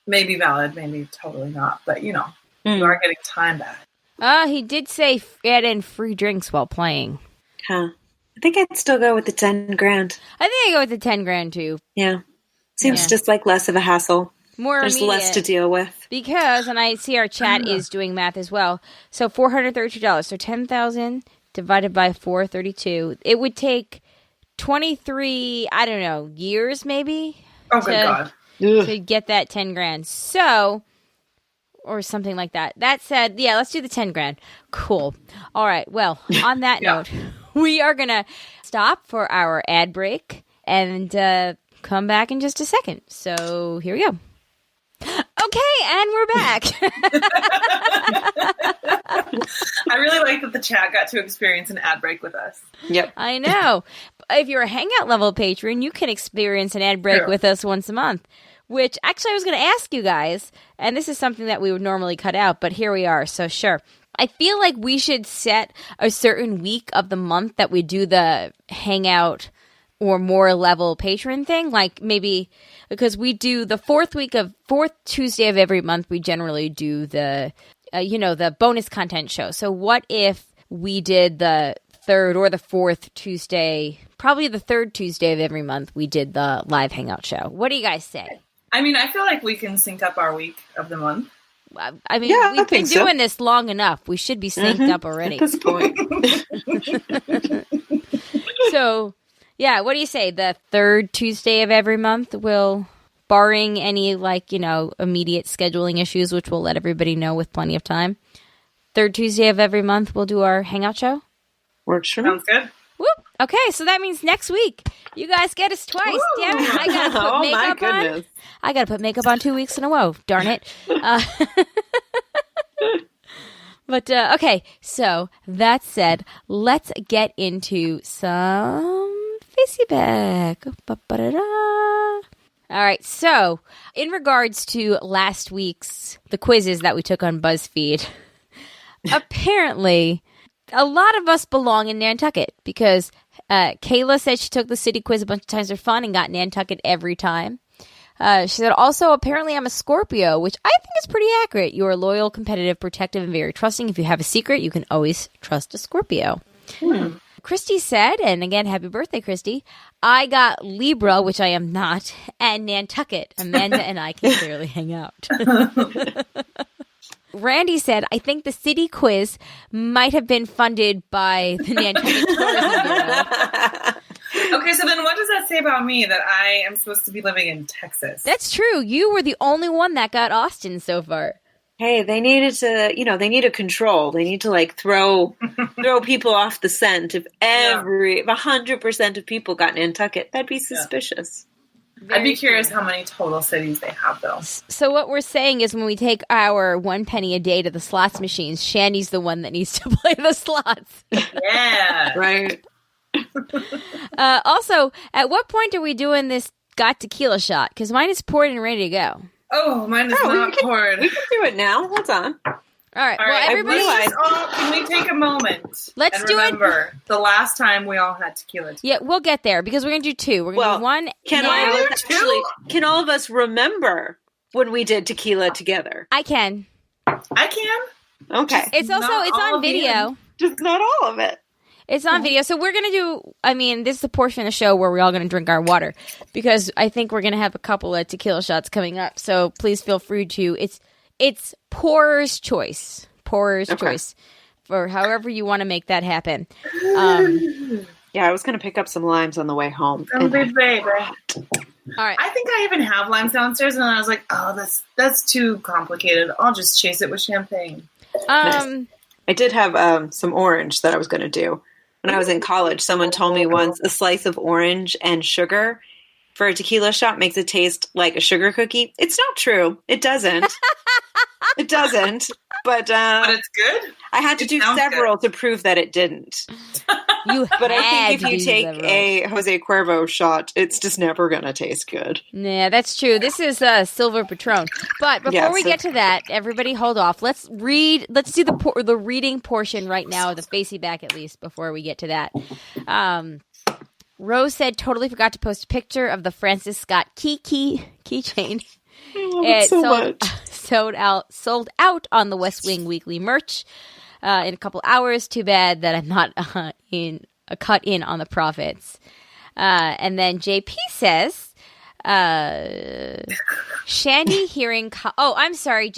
maybe valid, maybe totally not. But, you are getting time back. He did say add in free drinks while playing. Huh. I think I'd still go with the $10,000. I think I go with the $10,000 too. Yeah. Seems just like less of a hassle. There's immediate, less to deal with. Because, and I see our chat is doing math as well. So $432. So 10,000 divided by 432. It would take 23, I don't know, years maybe. Oh, good God. To get that $10,000. So, or something like that. That said, yeah, let's do the $10,000. Cool. All right. Well, on that note, we are going to stop for our ad break and come back in just a second. So here we go. Okay, and we're back. I really like that the chat got to experience an ad break with us. Yep. I know. If you're a Hangout level patron, you can experience an ad break with us once a month, which actually I was going to ask you guys, and this is something that we would normally cut out, but here we are, so sure. I feel like we should set a certain week of the month that we do the Hangout or more level patron thing, like maybe because we do the fourth Tuesday of every month, we generally do the the bonus content show. So what if we did the third or the fourth Tuesday, probably the third Tuesday of every month, we did the live Hangout show? What do you guys say? I mean, I feel like we can sync up our week of the month. I mean, Yeah, I we've been think so. doing this long enough. We should be synced up already. At this point. So, yeah, what do you say? The third Tuesday of every month will, barring any, immediate scheduling issues, which we'll let everybody know with plenty of time. Third Tuesday of every month, we'll do our hangout show. Works for me. Sounds good. Whoop. Okay, so that means next week. You guys get us twice. Ooh. Damn it. I gotta put Oh, my makeup on. goodness. I gotta put makeup on 2 weeks in a row. Darn it. But, okay, so that said, let's get into some feedback. All right, so in regards to last week's, the quizzes that we took on BuzzFeed, apparently a lot of us belong in Nantucket because Kayla said she took the city quiz a bunch of times for fun and got Nantucket every time. She said, also, apparently I'm a Scorpio, which I think is pretty accurate. You are loyal, competitive, protective, and very trusting. If you have a secret, you can always trust a Scorpio. Christy said, and again, happy birthday, Christy, I got Libra, which I am not, and Nantucket. Amanda and I can clearly hang out. Randy said, I think the city quiz might have been funded by the Nantucket Tourism Bureau. Okay, so then what does that say about me that I am supposed to be living in Texas? That's true. You were the only one that got Austin so far. Hey, they needed to, they need a control. They need to throw people off the scent. If 100% of people got Nantucket, that'd be suspicious. I'd be curious how many total cities they have, though. So what we're saying is when we take our 1 penny a day to the slots machines, Shandy's the one that needs to play the slots. Yeah. Right. Also, at what point are we doing this got tequila shot? Because mine is poured and ready to go. Oh, mine is not poured. We can do it now. Hold on. All right. All Well, right, everybody, can we take a moment? Let's and do it. remember the last time we all had tequila. yeah, we'll get there because we're going to do two. We're going to do one. Can all of us remember when we did tequila together? I can. I can. Okay. It's also, Not it's all on of you. video. Just not all of it. It's on video. So we're going to do, this is the portion of the show where we're all going to drink our water because I think we're going to have a couple of tequila shots coming up. So please feel free to, it's pourer's choice. Pourer's choice for however you want to make that happen. Yeah, I was going to pick up some limes on the way home. Don't be baby. All right. I think I even have limes downstairs, and then I was like, oh, that's too complicated. I'll just chase it with champagne. I did have some orange that I was going to do. When I was in college, someone told me once a slice of orange and sugar for a tequila shot makes it taste like a sugar cookie. It's not true. It doesn't. It doesn't. But it's good. I had to do several to prove that it didn't. But I think if you take a Jose Cuervo shot, it's just never going to taste good. Yeah, that's true. This is Silver Patron. But before we get to that, everybody hold off. Let's do the reading portion right now, the facey back at least, before we get to that. Rose said, totally forgot to post a picture of the Francis Scott keychain. It sold out on the West Wing Weekly merch in a couple hours. Too bad that I'm not cut in on the profits. And then JP says, Shandy hearing. I'm sorry,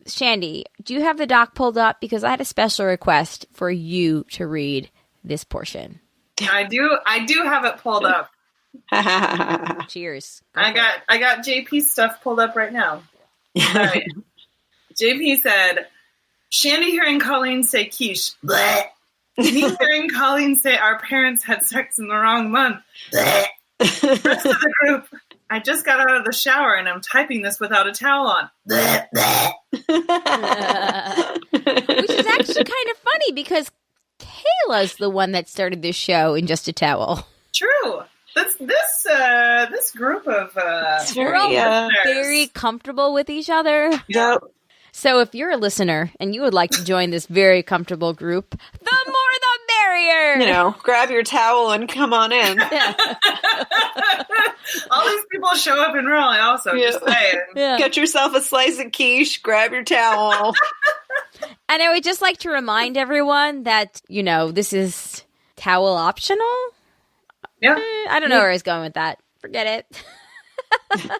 Shandy. Do you have the doc pulled up? Because I had a special request for you to read this portion. I do have it pulled up. Cheers. I got JP's stuff pulled up right now. All right. JP said, Shandy hearing Colleen say quiche. Bleh. Me hearing Colleen say our parents had sex in the wrong month. Bleh. Rest of the group, I just got out of the shower and I'm typing this without a towel on. Bleh, bleh. Which is actually kind of funny because Kayla's the one that started this show in just a towel. True. This group of we're all very comfortable with each other. Yep. So if you're a listener and you would like to join this very comfortable group, the more the merrier. Grab your towel and come on in. All these people show up in Raleigh also, just saying. Yeah. Get yourself a slice of quiche, grab your towel. And I would just like to remind everyone that, this is towel optional. Yeah. I don't know where I was going with that. Forget it.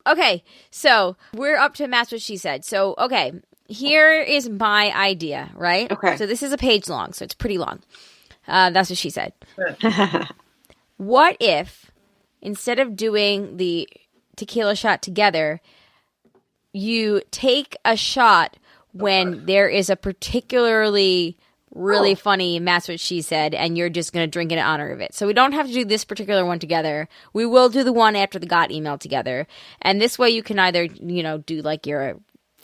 Okay, so we're up to That's What She Said. So, okay, here is my idea, right? Okay. So this is a page long, so it's pretty long. That's what she said. What if, instead of doing the tequila shot together, you take a shot when there is a particularly really funny That's What She Said, and you're just going to drink in honor of it. So we don't have to do this particular one together. We will do the one after the got email together. And this way you can either, do like your,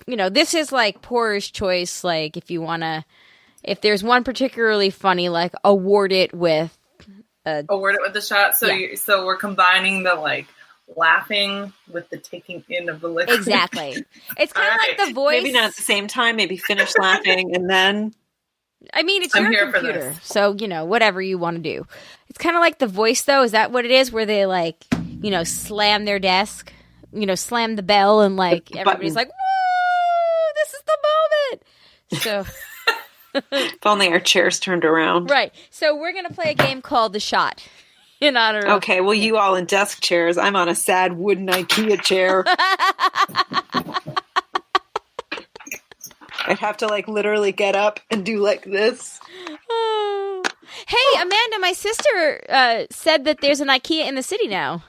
this is like pourer's choice. Like if you want to, if there's one particularly funny, like award it with the shot. So Yeah. so we're combining the like laughing with the taking in of the liquor. Exactly. It's kind of All like right. the voice. Maybe not at the same time. Maybe finish laughing and then. I mean, it's I'm your here for computer, this. so, whatever you want to do. It's kind of like The Voice, though. Is that what it is? Where they, like, slam their desk, slam the bell, and, like, everybody's like, woo, this is the moment. So, If only our chairs turned around. right. So we're going to play a game called The Shot in honor of... Okay, well, you all in desk chairs. I'm on a sad wooden IKEA chair. I'd have to, like, literally get up and do like this. Oh. Hey, Amanda, my sister said that there's an IKEA in the city now.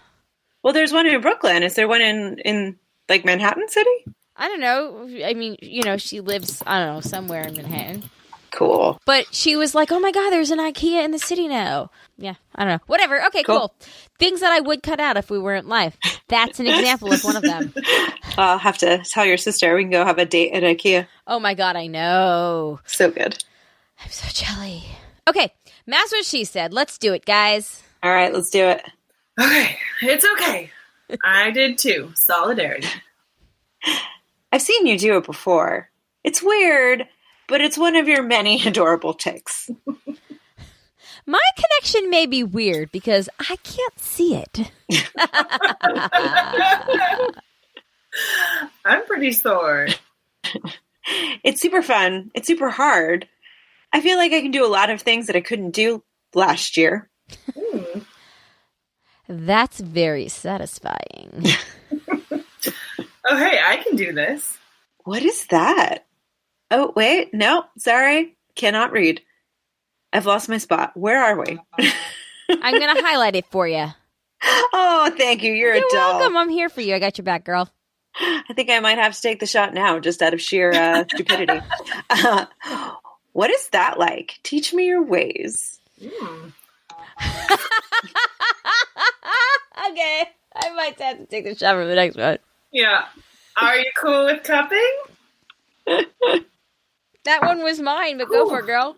Well, there's one in Brooklyn. Is there one in like, Manhattan City? I don't know. I mean, she lives, I don't know, somewhere in Manhattan. Cool. But she was like, oh my God, there's an IKEA in the city now. Yeah, I don't know. Whatever. Okay, cool. Things that I would cut out if we weren't live. That's an example of one of them. I'll have to tell your sister. We can go have a date at IKEA. Oh my God, I know. So good. I'm so jelly. Okay, That's What She Said. Let's do it, guys. All right, let's do it. Okay, it's okay. I did too. Solidarity. I've seen you do it before. It's weird, but it's one of your many adorable tics. My connection may be weird because I can't see it. I'm pretty sore. It's super fun. It's super hard. I feel like I can do a lot of things that I couldn't do last year. That's very satisfying. Oh, hey, I can do this. What is that? Oh, wait. No, sorry. Cannot read. I've lost my spot. Where are we? I'm going to highlight it for you. Oh, thank you. You're You're a doll. welcome. I'm here for you. I got your back, girl. I think I might have to take the shot now, just out of sheer stupidity. What is that like? Teach me your ways. Okay. I might have to take the shot for the next one. Yeah. Are you cool with cupping? That one was mine, but go for it, girl.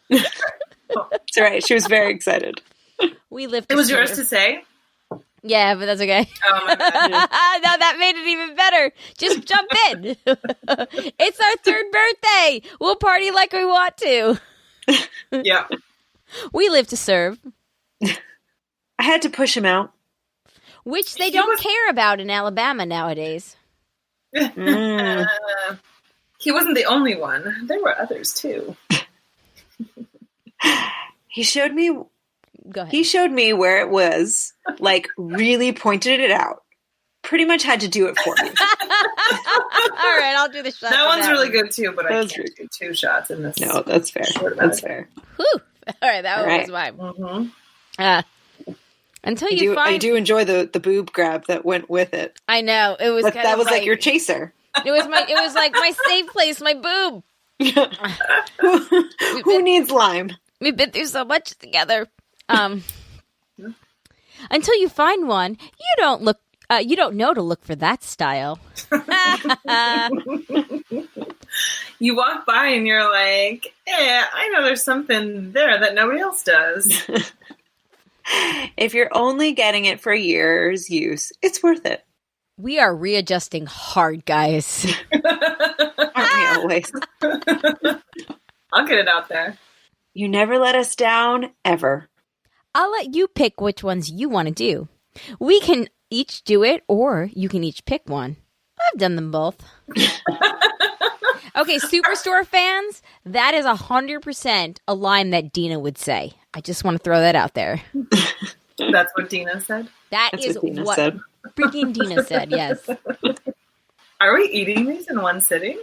That's right. She was very excited. We live. It was yours to say? Yeah, but that's okay. Oh, my God. Now that made it even better. Just jump in. It's our third birthday. We'll party like we want to. Yeah. We live to serve. I had to push him out. Which they don't care about in Alabama nowadays. Mm. He wasn't the only one. There were others, too. He showed me Go ahead. He showed me where it was, like really pointed it out. Pretty much had to do it for me. All right, I'll do the shot. That for one's that really one. good, too, but I can't do two shots in this. No, that's fair. Short That's amount of fair. Whew. All right, that All one right. was mine. Mm-hmm. Until you find, I do enjoy the boob grab that went with it. I know it was. But kind that of was like your chaser. It was my. It was like my safe place. My boob. Who needs lime? We've been through so much together. Until you find one, you don't look. You don't know to look for that style. You walk by and you're like, I know there's something there that nobody else does. If you're only getting it for a year's use, it's worth it. We are readjusting hard, guys. Aren't we always? I'll get it out there. You never let us down, ever. I'll let you pick which ones you want to do. We can each do it, or you can each pick one. I've done them both. Okay, Superstore fans, that is 100% a line that Dina would say. I just want to throw that out there. That's what Dina said. That's That's what Dina what said. Freaking Dina said, yes. Are we eating these in one sitting?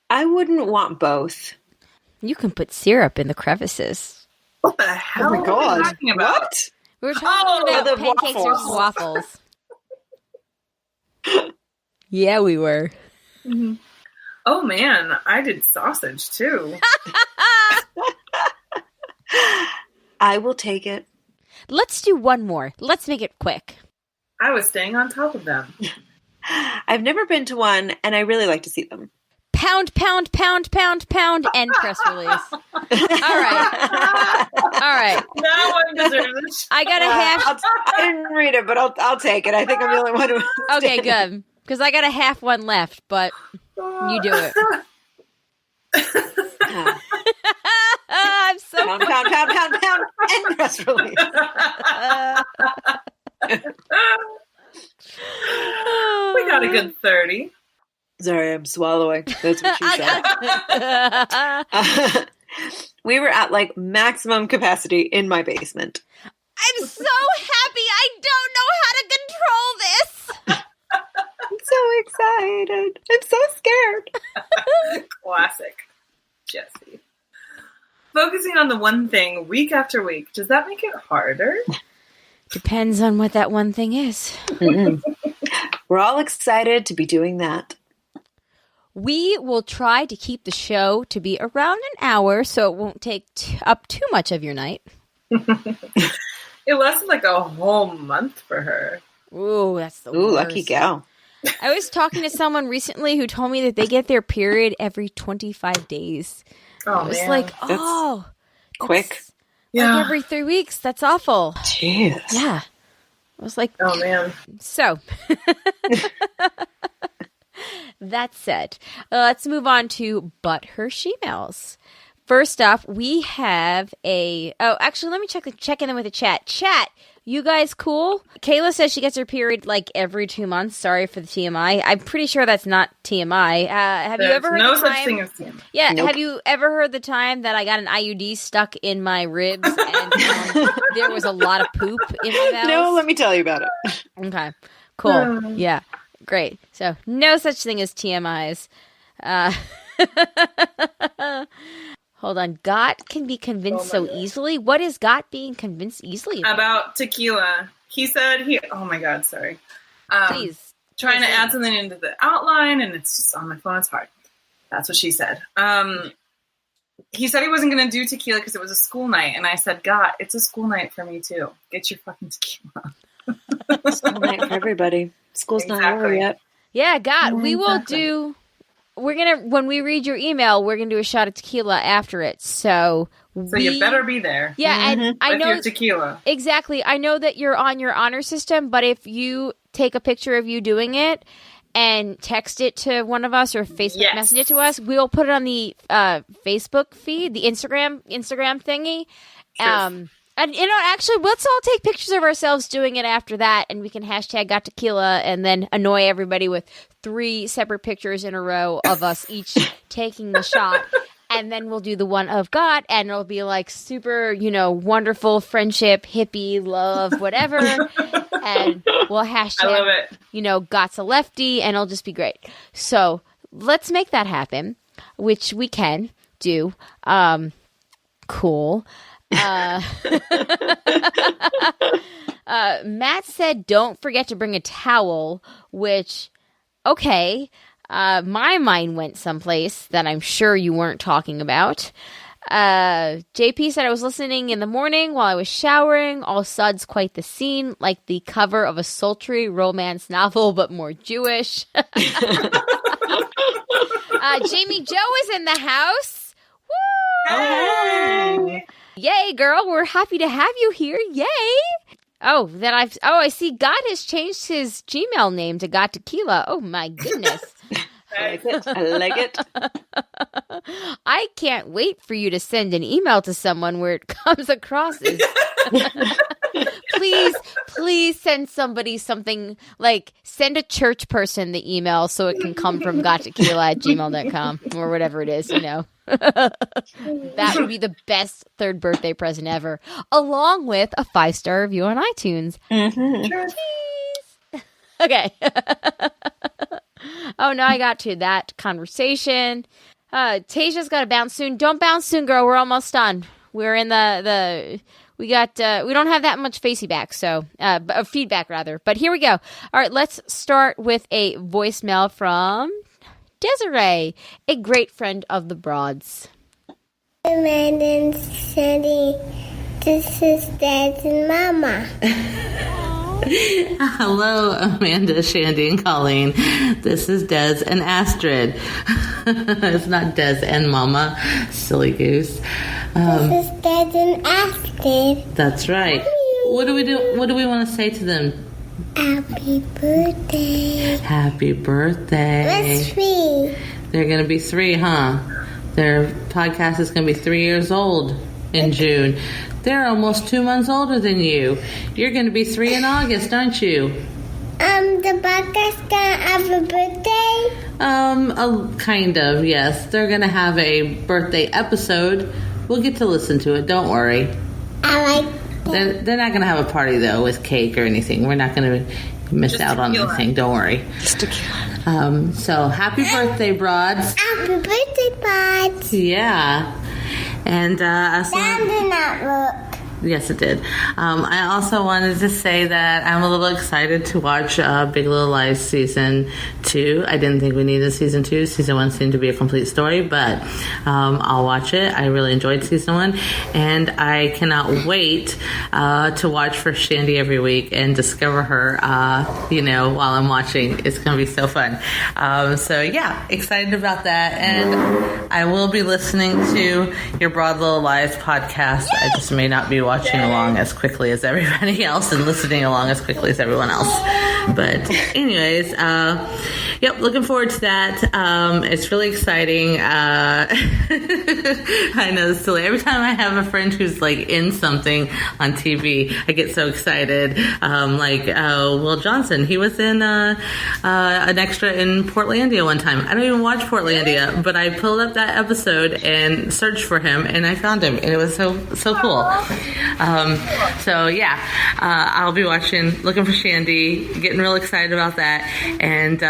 I wouldn't want both. You can put syrup in the crevices. What the hell are we talking about? What? We were talking about the pancakes waffles. versus waffles. Yeah, we were. Mm-hmm. Oh man, I did sausage too. I will take it. Let's do one more. Let's make it quick. I was staying on top of them. I've never been to one, and I really like to see them. Pound, pound, pound, pound, pound, end press release. All right. That one deserves a shot. I got a half. I didn't read it, but I'll take it. I think I'm the only one who. Okay, good. Because I got a half one left, but you do it. I'm so Pound, pound, pound, pound, pound. End press release. We got a good 30. Sorry, I'm swallowing. That's what she said. We were at like maximum capacity in my basement. I'm so happy I don't know how to control this. I'm so excited. I'm so scared. Classic. Jesse. Focusing on the one thing week after week, does that make it harder? Depends on what that one thing is. We're all excited to be doing that. We will try to keep the show to be around an hour so it won't take up too much of your night. It lasted like a whole month for her. Ooh, that's the Ooh, worst. lucky gal. I was talking to someone recently who told me that they get their period every 25 days. Oh, I was man. like, oh. Quick. That's Yeah. like every 3 weeks. That's awful. Jeez. Yeah. I was like, Oh, man. so. That said, let's move on to But Her She-Mails. First off, we have actually, let me check in with the chat. Chat, you guys cool? Kayla says she gets her period like every 2 months. Sorry for the TMI. I'm pretty sure that's not TMI. Have you ever heard no the time? such thing as TMI. Yeah, Nope. Have you ever heard the time that I got an IUD stuck in my ribs and there was a lot of poop in my mouth? No, let me tell you about it. Okay, cool. Yeah, great. So, no such thing as TMIs. Hold on. Got can be convinced so easily. What is Got being convinced easily About tequila. He said oh my God, sorry. Please. Trying to add something into the outline, and it's just on my phone. It's hard. That's what she said. He said he wasn't going to do tequila because it was a school night, and I said, God, it's a school night for me too. Get your fucking tequila. School night for everybody. School's not over Exactly. yet. Yeah, Got. We will Exactly. do... when we read your email, we're going to do a shot of tequila after it. So you better be there. Yeah, and I with know... your tequila. Exactly. I know that you're on your honor system, but if you take a picture of you doing it and text it to one of us or Facebook message it to us, we'll put it on the Facebook feed, the Instagram thingy. Sure. And actually, let's all take pictures of ourselves doing it after that, and we can hashtag Got Tequila and then annoy everybody with 3 separate pictures in a row of us each taking the shot. And then we'll do the one of God, and it'll be like super, wonderful friendship, hippie, love, whatever. And we'll hashtag, I love it. Got's a lefty, and it'll just be great. So let's make that happen, which we can do. Cool. Matt said, don't forget to bring a towel, which, okay. My mind went someplace that I'm sure you weren't talking about. JP said, I was listening in the morning while I was showering. All suds quite the scene, like the cover of a sultry romance novel, but more Jewish. Jamie Joe is in the house. Woo! Hey! Yay, girl. We're happy to have you here. Yay. I see God has changed his Gmail name to Got Tequila. Oh my goodness. I like it. I can't wait for you to send an email to someone where it comes across as Please send somebody something, like send a church person the email so it can come from gottequila@gmail.com or whatever it is, That would be the best third birthday present ever, along with a 5-star review on iTunes. Please. Okay. Oh, no, I got to that conversation. Tasia's got to bounce soon. Don't bounce soon, girl. We're almost done. We're in we don't have that much feedback, but here we go. All right, let's start with a voicemail from Desiree, a great friend of the Broads. Amanda and Sandy, this is Dad and Mama. Hello, Amanda, Shandy, and Colleen. This is Des and Astrid. It's not Des and Mama, silly goose. This is Dad and Astrid. That's right. What do we do? What do we want to say to them? Happy birthday. Happy birthday. That's 3. They're going to be 3, huh? Their podcast is going to be 3 years old in June. They're almost 2 months older than you. You're going to be 3 in August, aren't you? The podcast gonna have a birthday? Kind of, yes. They're going to have a birthday episode. We'll get to listen to it. Don't worry. I like that. They're not going to have a party, though, with cake or anything. We're not going to miss out on anything. Don't worry. Just tequila. So, happy birthday, Broads. Happy birthday, Buds. Yeah. And, That did not work. yes, it did. I also wanted to say that I'm a little excited to watch Big Little Lies Season 2. I didn't think we needed Season 2. Season 1 seemed to be a complete story, but I'll watch it. I really enjoyed Season 1, and I cannot wait to watch for Shandy every week and discover her, while I'm watching. It's going to be so fun. So, yeah, excited about that, and I will be listening to your Broad Little Lies podcast. I just may not be watching along as quickly as everybody else and listening along as quickly as everyone else. But anyways, looking forward to that. It's really exciting. I know it's silly. Every time I have a friend who's like in something on TV, I get so excited. Will Johnson, he was in an extra in Portlandia one time. I don't even watch Portlandia, but I pulled up that episode and searched for him, and I found him, and it was so cool. I'll be looking for Shandy, getting real excited about that. And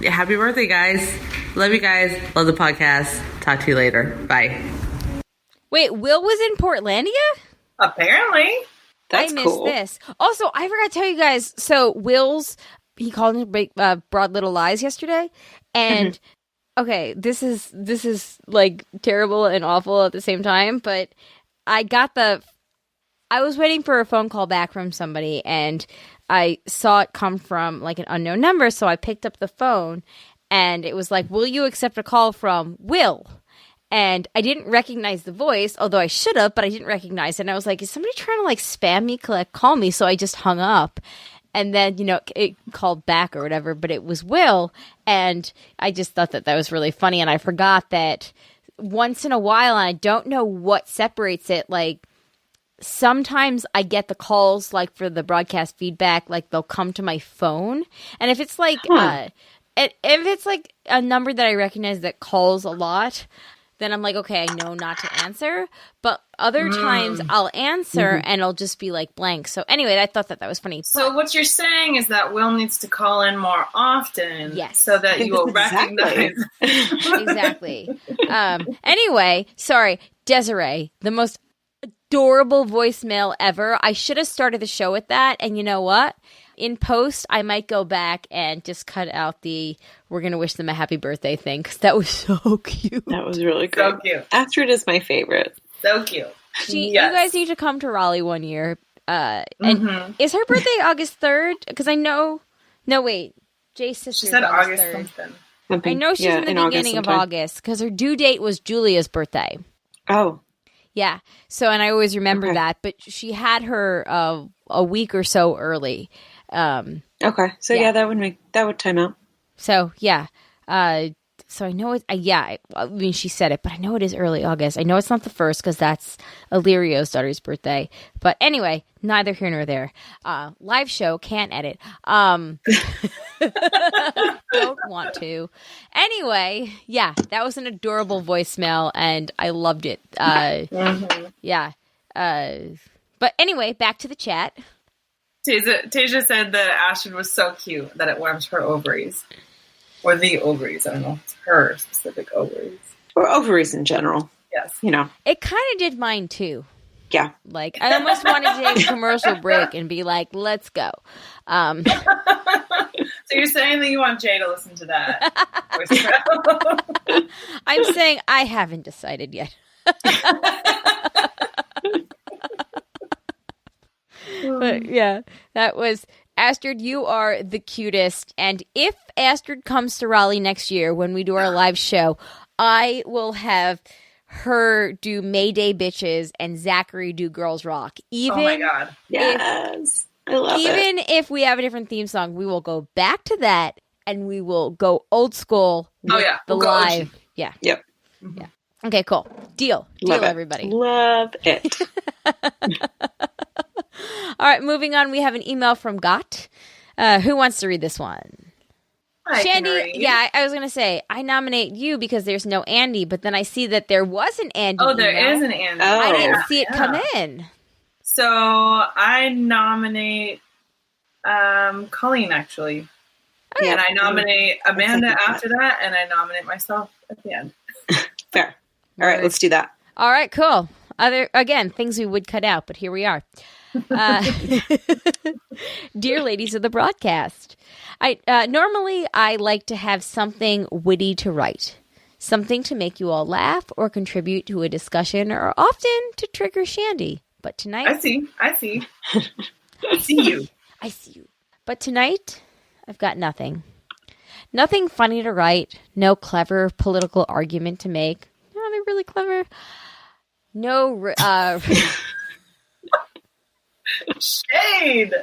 happy birthday, guys. Love you guys. Love the podcast. Talk to you later. Bye. Wait, Will was in Portlandia? Apparently. That's I missed cool. this. Also, I forgot to tell you guys, so he called it Broad Little Lies yesterday, and okay, this is like terrible and awful at the same time, but I was waiting for a phone call back from somebody, and I saw it come from like an unknown number, so I picked up the phone, and it was like, will you accept a call from Will? And I didn't recognize the voice, although I should have, but I didn't recognize it. And I was like, is somebody trying to like spam me, call me? So I just hung up. And then, it called back or whatever, but it was Will. And I just thought that was really funny. And I forgot that once in a while, and I don't know what separates it, like sometimes I get the calls like for the broadcast feedback, like they'll come to my phone. And if it's like, if it's like a number that I recognize that calls a lot, then I'm like, okay, I know not to answer. But other times I'll answer and it'll just be like blank. So anyway, I thought that was funny. So what you're saying is that Will needs to call in more often, Yes. so that you will recognize. Exactly. Anyway, sorry, Desiree, the most adorable voicemail ever. I should have started the show with that. And you know what? In post, I might go back and just cut out the "we're going to wish them a happy birthday" thing, because that was so cute. That was really good. So cute. Astrid is my favorite. So cute. You guys need to come to Raleigh one year. And is her birthday August 3rd? Because I know... No, wait. Jay's sister She said August 3rd. something. I know she's in the beginning of August, because her due date was Julia's birthday. Oh. Yeah. So, and I always remember that. But she had her a week or so early. Okay. So yeah, that would time out. So yeah, So I know it. I mean, she said it, but I know it is early August. I know it's not the 1st because that's Illyrio's daughter's birthday. But anyway, neither here nor there. Live show, can't edit. Don't want to. Anyway, yeah, that was an adorable voicemail, and I loved it. Yeah. But anyway, back to the chat. Tasia said that Ashton was so cute that it warms her ovaries. Or the ovaries. I don't know if it's her specific ovaries. Or ovaries in general. Yes. You know. It kind of did mine too. Yeah. Like, I almost wanted to take a commercial break and be like, let's go. So you're saying that you want Jay to listen to that voicemail? I'm saying I haven't decided yet. But yeah, that was Astrid. You are the cutest, and if Astrid comes to Raleigh next year when we do our live show, I will have her do Mayday Bitches and Zachary do Girls Rock. Oh my God. Yes. I love it. Even if we have a different theme song, we will go back to that and we will go old school with the We'll live. OG. Yeah. Yep. Yeah. Okay, cool. Deal, Love it. everybody. Love it. All right, moving on. We have an email from Gott. Who wants to read this one? I can Shandy, read. yeah, I was going to say, I nominate you because there's no Andy, but then I see that there was an Andy. Oh, there email. is an Andy. Oh. I didn't see it Yeah. come in. So I nominate Colleen, actually. Yeah. And I nominate Amanda after that, and I nominate myself at the end. Fair. All right, let's do that. All right, cool. Again, things we would cut out, but here we are. Dear ladies of the broadcast, normally I like to have something witty to write, something to make you all laugh or contribute to a discussion, or often to trigger Shandy. But tonight, I see. I see you. I see you. But tonight, I've got nothing. Nothing funny to write. No clever political argument to make. No, they're really clever. No, Shade.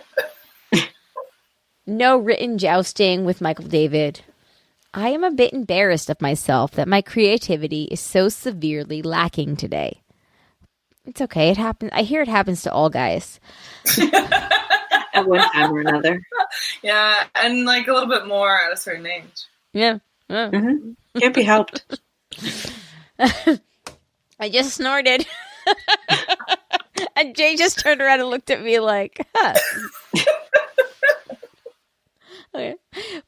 no written jousting with Michael David. I am a bit embarrassed of myself that my creativity is so severely lacking today. It's okay. It happens. I hear it happens to all guys. At one time or another. Yeah, and like a little bit more at a certain age. Yeah. Mm-hmm. Can't be helped. I just snorted. And Jay just turned around and looked at me like, huh. Okay.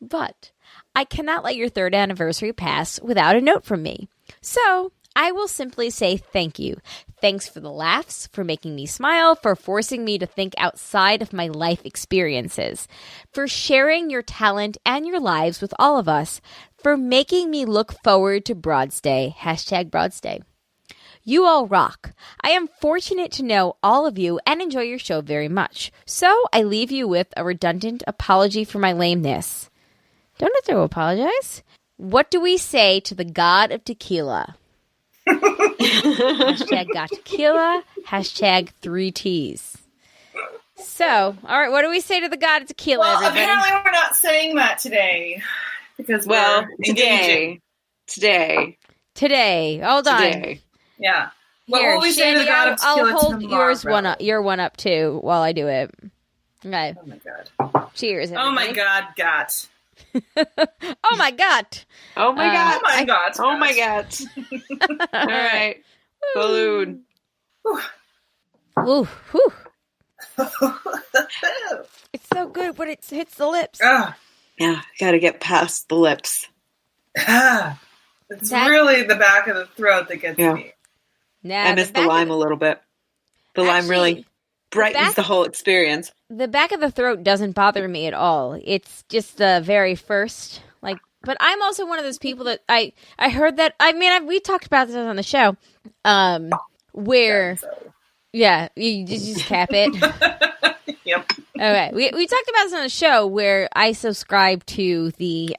But I cannot let your 3rd anniversary pass without a note from me. So I will simply say thank you. Thanks for the laughs, for making me smile, for forcing me to think outside of my life experiences, for sharing your talent and your lives with all of us, for making me look forward to Broads Day. #Broads Day. You all rock. I am fortunate to know all of you and enjoy your show very much. So I leave you with a redundant apology for my lameness. Don't have to apologize. What do we say to the god of tequila? #got tequila. #3Ts. So, all right, what do we say to the god of tequila, Well, everybody? apparently we're not saying that today because Well, we're engaging. today. Hold on. Today. Yeah. What Here, will we say to the Shandy, god of I'll tequila hold tomorrow? your one up too while I do it. Okay. Oh my god. Cheers. Oh my everybody. god, got. Oh my god. Oh my God. Oh my god. Oh my God. All right. Balloon. Ooh, whew. It's so good when it hits the lips. Ah, Yeah, gotta get past the lips. it's That- really the back of the throat that gets Yeah. me. Nah, I miss the back of lime a little bit. The lime Actually, really brightens back- the whole experience. The back of the throat doesn't bother me at all. It's just the very first, like. But I'm also one of those people that I heard that. I mean, we talked about this on the show, where yeah, you just cap it. Yep. Okay, we talked about this on the show where I subscribe to the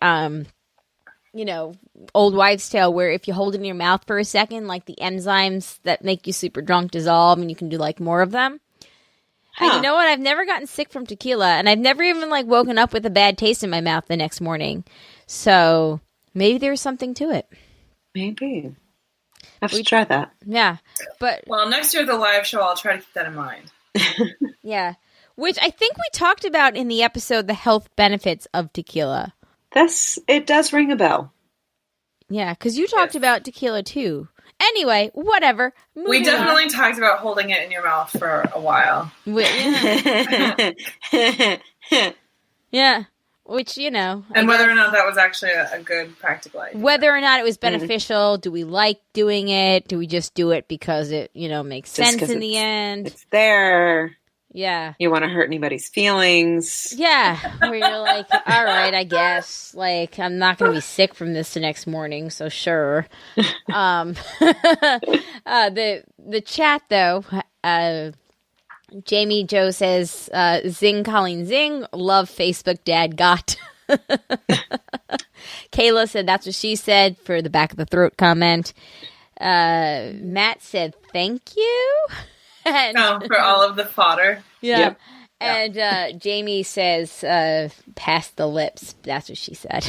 old wives' tale, where if you hold it in your mouth for a second, like the enzymes that make you super drunk dissolve, and you can do like more of them. And you know what? I've never gotten sick from tequila, and I've never even like woken up with a bad taste in my mouth the next morning. So Maybe there's something to it. Maybe. I have to try that. Yeah. But Well, next year at the live show, I'll try to keep that in mind. yeah. Which I think we talked about in the episode, the health benefits of tequila. It does ring a bell. Yeah, because you talked about tequila too. Anyway, whatever. We Moving definitely talked about holding it in your mouth for a while. on. Yeah. Which, you know. And whether or not that was actually a good practical idea. Whether or not it was beneficial, do we like doing it? Do we just do it because it, makes Just sense 'cause in the end? It's there. Yeah. You want to hurt anybody's feelings. Yeah. Where you're like, all right, I guess. Like, I'm not going to be sick from this the next morning, so sure. The chat, though, Jamie Joe says, zing, Colleen, zing. Love Facebook dad got. Kayla said that's what she said for the back of the throat comment. Matt said, thank you. And, for all of the fodder. yeah. Yep. And Jamie says, past the lips. That's what she said.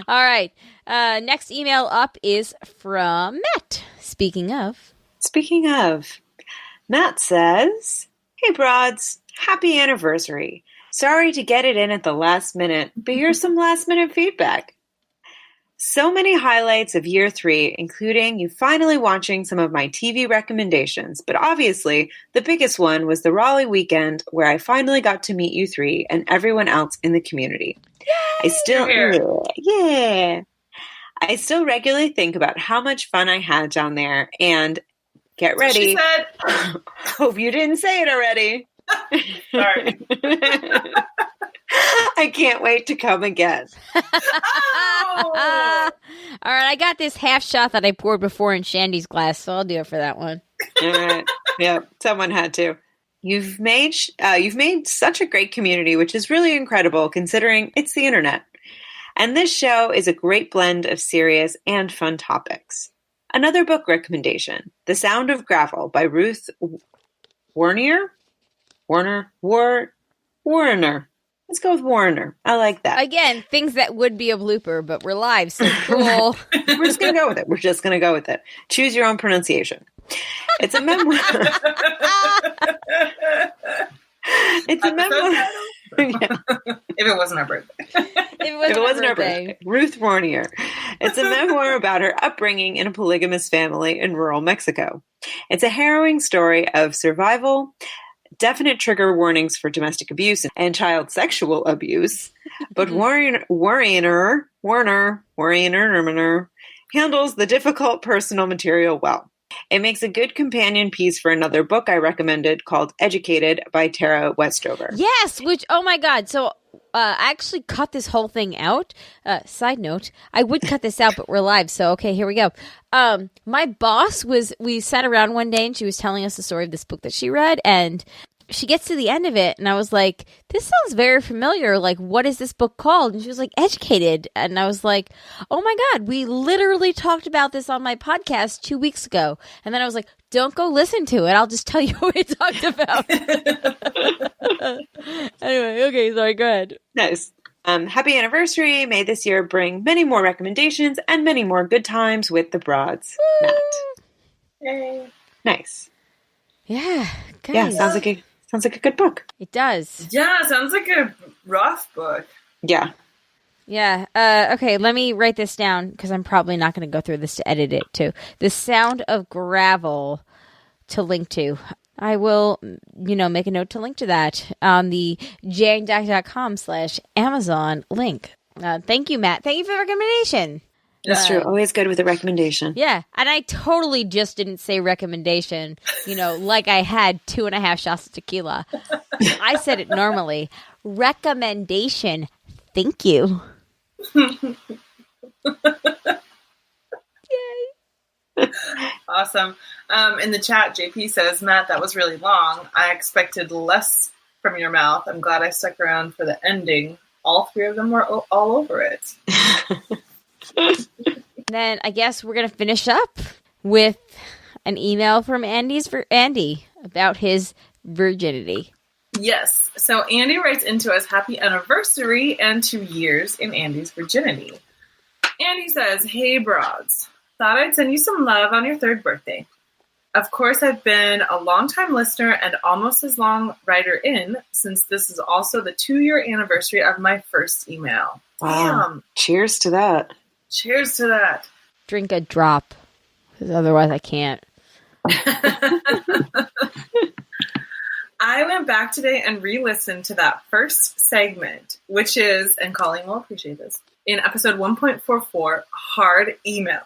All right. Next email up is from Matt. Speaking of, Matt says, "Hey, broads, happy anniversary. Sorry to get it in at the last minute, but here's some last minute feedback. So many highlights of year 3, including you finally watching some of my TV recommendations, but obviously the biggest one was the Raleigh weekend where I finally got to meet you 3 and everyone else in the community. I still regularly think about how much fun I had down there and get ready. She said, Hope you didn't say it already. sorry. I can't wait to come again." Oh! all right, I got this half shot that I poured before in Shandy's glass, so I'll do it for that one. All right. Yep, someone had to. You've made such a great community, which is really incredible considering it's the internet. And this show is a great blend of serious and fun topics. Another book recommendation, The Sound of Gravel by Ruth Warner. Let's go with Warner. I like that. Again, things that would be a blooper, but we're live, so cool. We're just going to go with it. Choose your own pronunciation. It's a memoir. It's a memoir. Yeah. If it wasn't our birthday. If it wasn't our birthday. Ruth Warnier. It's a memoir about her upbringing in a polygamous family in rural Mexico. It's a harrowing story of survival, definite trigger warnings for domestic abuse and child sexual abuse, but Warner handles the difficult personal material well. It makes a good companion piece for another book I recommended called Educated by Tara Westover. Yes, which, oh my God. So I actually cut this whole thing out. Side note, I would cut this out, but we're live. So, okay, here we go. My boss we sat around one day and she was telling us the story of this book that she read, and she gets to the end of it and I was like, this sounds very familiar. Like, what is this book called? And she was like, Educated. And I was like, oh my God, we literally talked about this on my podcast 2 weeks ago. And then I was like, don't go listen to it. I'll just tell you what we talked about. Anyway, okay, sorry, go ahead. Nice. Happy anniversary. May this year bring many more recommendations and many more good times with the broads. Woo! Matt. Yay. Nice. Yeah, guys. Yeah, sounds like a good book. It does. Yeah, sounds like a rough book. Yeah. Yeah. Okay, let me write this down because I'm probably not going to go through this to edit it too. The Sound of Gravel to link to. I will, make a note to link to that on the jangdack.com/Amazon link. Thank you, Matt. Thank you for the recommendation. That's true. Always good with a recommendation. Yeah, and I totally just didn't say recommendation, like I had 2.5 shots of tequila. I said it normally. Recommendation. Thank you. Yay. Awesome. In the chat, JP says, Matt, that was really long. I expected less from your mouth. I'm glad I stuck around for the ending. All 3 of them were all over it. Then I guess we're going to finish up with an email from Andy about his virginity. Yes. So Andy writes into us, happy anniversary and 2 years in Andy's virginity. Andy says, hey, broads. Thought I'd send you some love on your 3rd birthday. Of course, I've been a long-time listener and almost as long writer in, since this is also the 2-year anniversary of my first email. Wow. Damn. Cheers to that. Cheers to that. Drink a drop, because otherwise I can't. I went back today and re-listened to that first segment, which is, and Colleen will appreciate this, in episode 1.44, Hard Emails.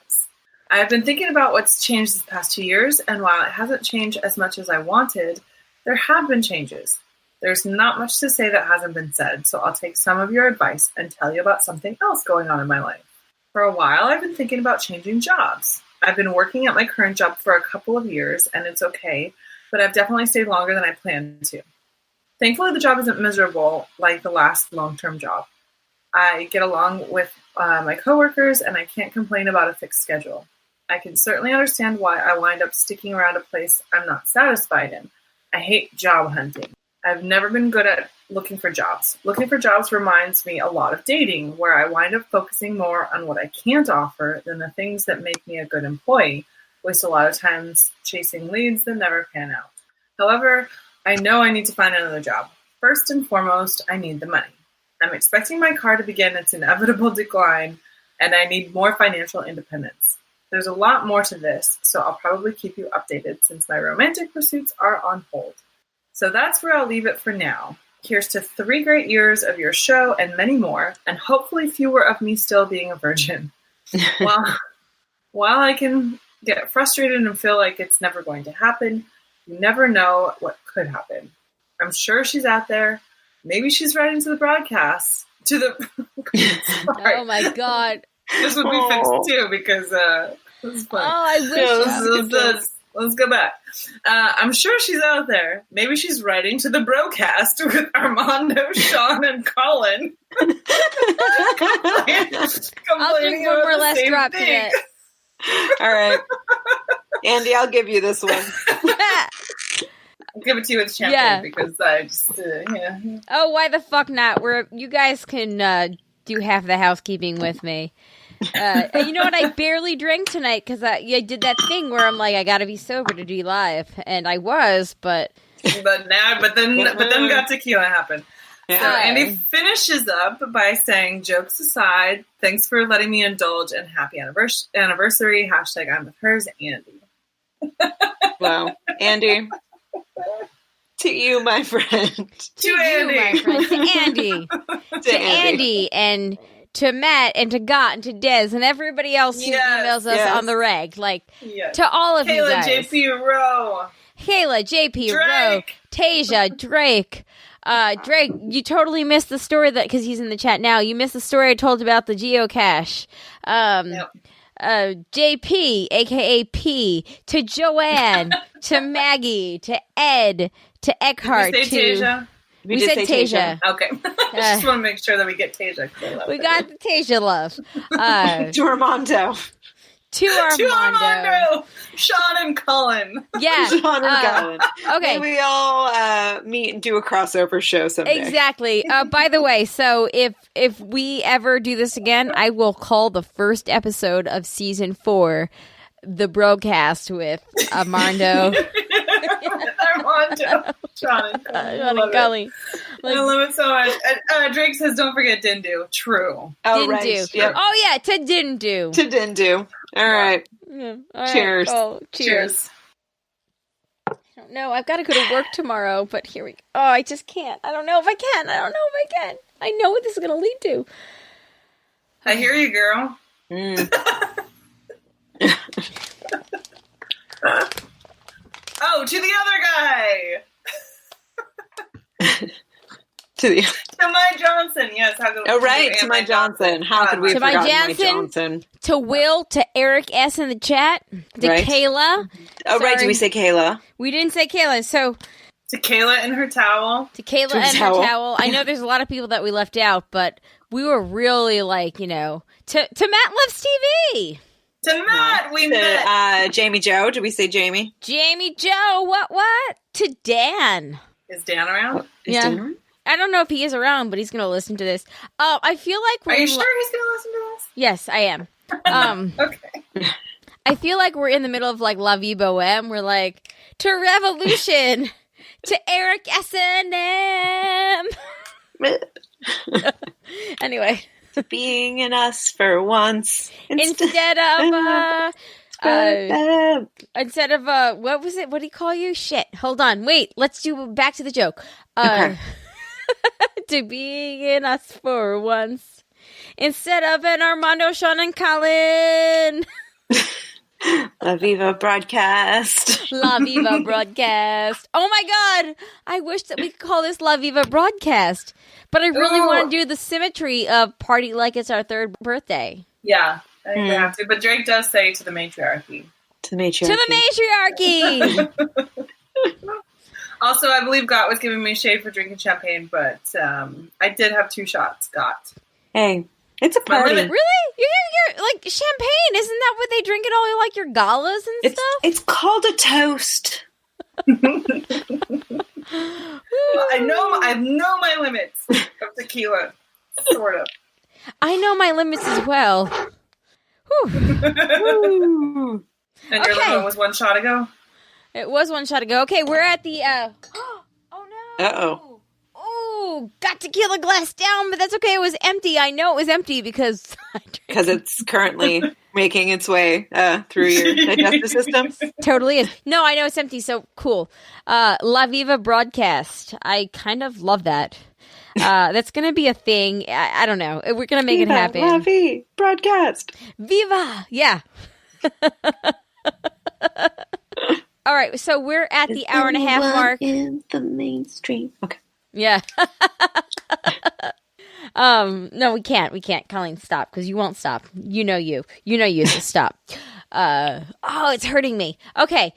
I've been thinking about what's changed this past 2 years, and while it hasn't changed as much as I wanted, there have been changes. There's not much to say that hasn't been said, so I'll take some of your advice and tell you about something else going on in my life. For a while, I've been thinking about changing jobs. I've been working at my current job for a couple of years, and it's okay, but I've definitely stayed longer than I planned to. Thankfully, the job isn't miserable like the last long-term job. I get along with my coworkers, and I can't complain about a fixed schedule. I can certainly understand why I wind up sticking around a place I'm not satisfied in. I hate job hunting. I've never been good at looking for jobs. Looking for jobs reminds me a lot of dating, where I wind up focusing more on what I can't offer than the things that make me a good employee. Waste a lot of times chasing leads that never pan out. However, I know I need to find another job. First and foremost, I need the money. I'm expecting my car to begin its inevitable decline, and I need more financial independence. There's a lot more to this, so I'll probably keep you updated since my romantic pursuits are on hold. So that's where I'll leave it for now. Here's to 3 great years of your show and many more, and hopefully fewer of me still being a virgin. While I can get frustrated and feel like it's never going to happen, you never know what could happen. I'm sure she's out there. Maybe she's writing to the broadcast. To the Oh my god. This would be fixed too, because this is funny. Oh, I wish. Let's go back. I'm sure she's out there. Maybe she's writing to the broadcast with Armando, Sean, and Colin. I'll drink one more last drop today. All right. Andy, I'll give you this one. I'll give it to you with champagne because I just, yeah. Oh, why the fuck not? You guys can do half the housekeeping with me. And you know what? I barely drank tonight because I did that thing where I'm like, I gotta be sober to be live, and I was, but then got tequila happen. Yeah. So Andy finishes up by saying, "Jokes aside, thanks for letting me indulge, and happy anniversary. # I'm with hers, Andy." Wow, Andy. To you, my friend. To Andy, my friend. To Andy. to Andy, and to Matt, and to Gott, and to Des, and everybody else who emails us on the reg. Like, to all of you guys. Kayla, JP Rowe. Kayla, JP Rowe. Tasia, Drake. Drake, you totally missed the story because he's in the chat now. You missed the story I told about the geocache. JP, aka P, to Joanne, to Maggie, to Ed, to Eckhart. Did we say Tasia? We said Tasia. Okay. I just want to make sure that we get Tasia. We got the Tasia love. To Armando. To Armando. Sean and Colin. Yeah. Sean and Colin. Okay. Maybe we all meet and do a crossover show someday. Exactly. By the way, so if we ever do this again, I will call the first episode of season 4 the broadcast with Armando. Armando. Sean and Colin. I love it so much. Drake says, don't forget Dindu. True. Oh, Dindu. right. Yep. Oh, yeah, to Dindu. To Dindu. All right. Yeah. All right. Cheers. Oh, cheers. I don't know. I've got to go to work tomorrow, but here we go. Oh, I just can't. I don't know if I can. I know what this is going to lead to. I hear you, girl. Oh, to the other guy. To my Johnson, yes. To my Johnson. How could we have forgotten my Johnson? To Will, to Eric S. in the chat, to Kayla. Oh, right. Did we say Kayla? We didn't say Kayla, so... To Kayla and her towel. To Kayla and her towel. I know there's a lot of people that we left out, but we were really like, to Matt Loves TV. To Matt, we met. Jamie Joe. Did we say Jamie? Jamie Joe. What? To Dan. Is Dan around? Is Yeah. Dan around? I don't know if he is around, but he's going to listen to this. I feel like we're Are you in sure he's going to listen to this? Yes, I am. Okay. I feel like we're in the middle of like La Vie Boheme. We're like, to revolution, to Eric S&M. Anyway. Being in us for once. Instead of what was it? What did he call you? Shit. Hold on. Wait. Let's do back to the joke. Okay. To being in us for once, instead of an Armando, Sean, and Colin. La Viva broadcast. La Viva broadcast. Oh my god! I wish that we could call this La Viva broadcast, but I really want to do the symmetry of party like it's our third birthday. Yeah, I think we have to. But Drake does say to the matriarchy. To the matriarchy. To the matriarchy. Also, I believe Got was giving me shade for drinking champagne, but I did have 2 shots. Got. Hey, it's a My party. limit. Really? You're like champagne? Isn't that what they drink at all like your galas and stuff? It's called a toast. I know my limits of tequila, sort of. I know my limits as well. Whew. Ooh. And your Okay. limit was 1 shot ago? It was 1 shot ago. Okay, we're at the oh no. Uh-oh. Oh, got tequila glass down, but that's okay. It was empty. I know it was empty because Because it's currently making its way through your digestive system. totally is. No, I know it's empty, so cool. La Viva broadcast. I kind of love that. That's going to be a thing. I don't know. We're going to make it happen. La Vie broadcast. Viva! Yeah. All right, so we're at the hour and a half mark. In the mainstream. Okay. Yeah. No, we can't. We can't. Colleen, stop, because you won't stop. You know you. So stop. Oh, it's hurting me. Okay.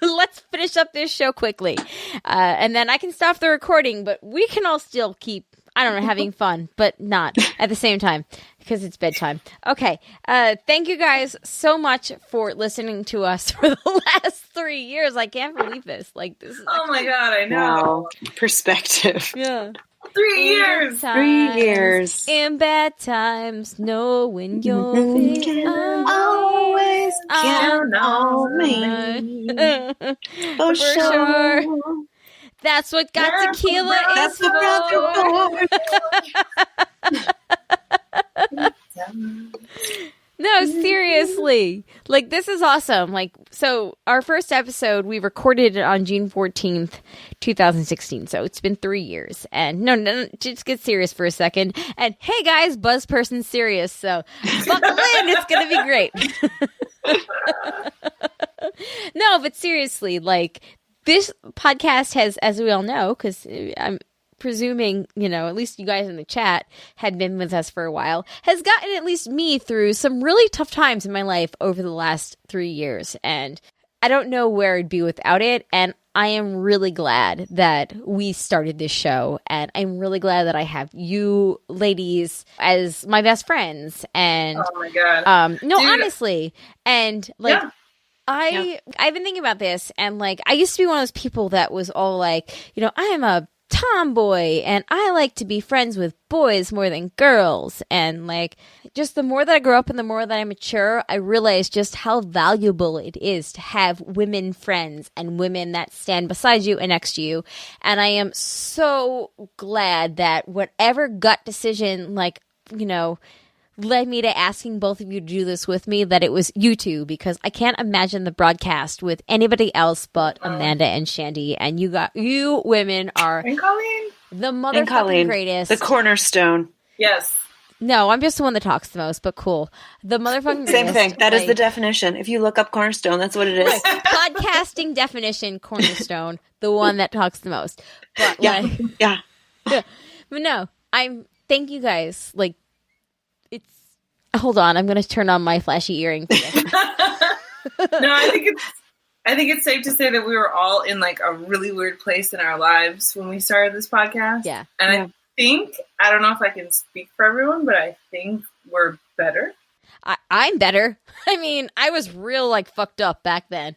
Let's finish up this show quickly. And then I can stop the recording, but we can all still keep, I don't know, having fun, but not at the same time because it's bedtime. Okay. Thank you guys so much for listening to us for the last 3 years. I can't believe this. Like, this is Oh my god, I know. Wow. Perspective. yeah. 3 years! 3 years. In bad times, knowing you'll be Can always count on me. For For sure. That's what got tequila That's is what for. No, seriously. Like, this is awesome. Like, so our first episode, we recorded it on June 14th, 2016. So it's been 3 years. And no, just get serious for a second. And hey guys, Buzz Person serious. So buckle in. It's going to be great. No, but seriously, like, this podcast has, as we all know, because I'm presuming, at least you guys in the chat had been with us for a while, has gotten at least me through some really tough times in my life over the last 3 years. And I don't know where I'd be without it. And I am really glad that we started this show. And I'm really glad that I have you ladies as my best friends. And Oh my god. no, Dude. honestly. And like, Yeah. I've been thinking about this, and like, I used to be one of those people that was all like, I am a tomboy and I like to be friends with boys more than girls. And like, just the more that I grow up and the more that I mature, I realize just how valuable it is to have women friends and women that stand beside you and next to you. And I am so glad that whatever gut decision, like, led me to asking both of you to do this with me, that it was you two, because I can't imagine the broadcast with anybody else but Amanda and Shandy. And you women are And Colleen? the And motherfucking Colleen, greatest. the cornerstone. Yes. No, I'm just the one that talks the most, but cool. The motherfucking greatest. Same thing. That is the like, definition. If you look up cornerstone, that's what it is. podcasting definition cornerstone, the one that talks the most. But Yeah. like, Yeah. but no, thank you guys. Like, hold on, I'm going to turn on my flashy earring for this. No, I think it's safe to say that we were all in like a really weird place in our lives when we started this podcast. Yeah. And I don't know if I can speak for everyone, but I think we're better. I'm better. I mean, I was real like fucked up back then.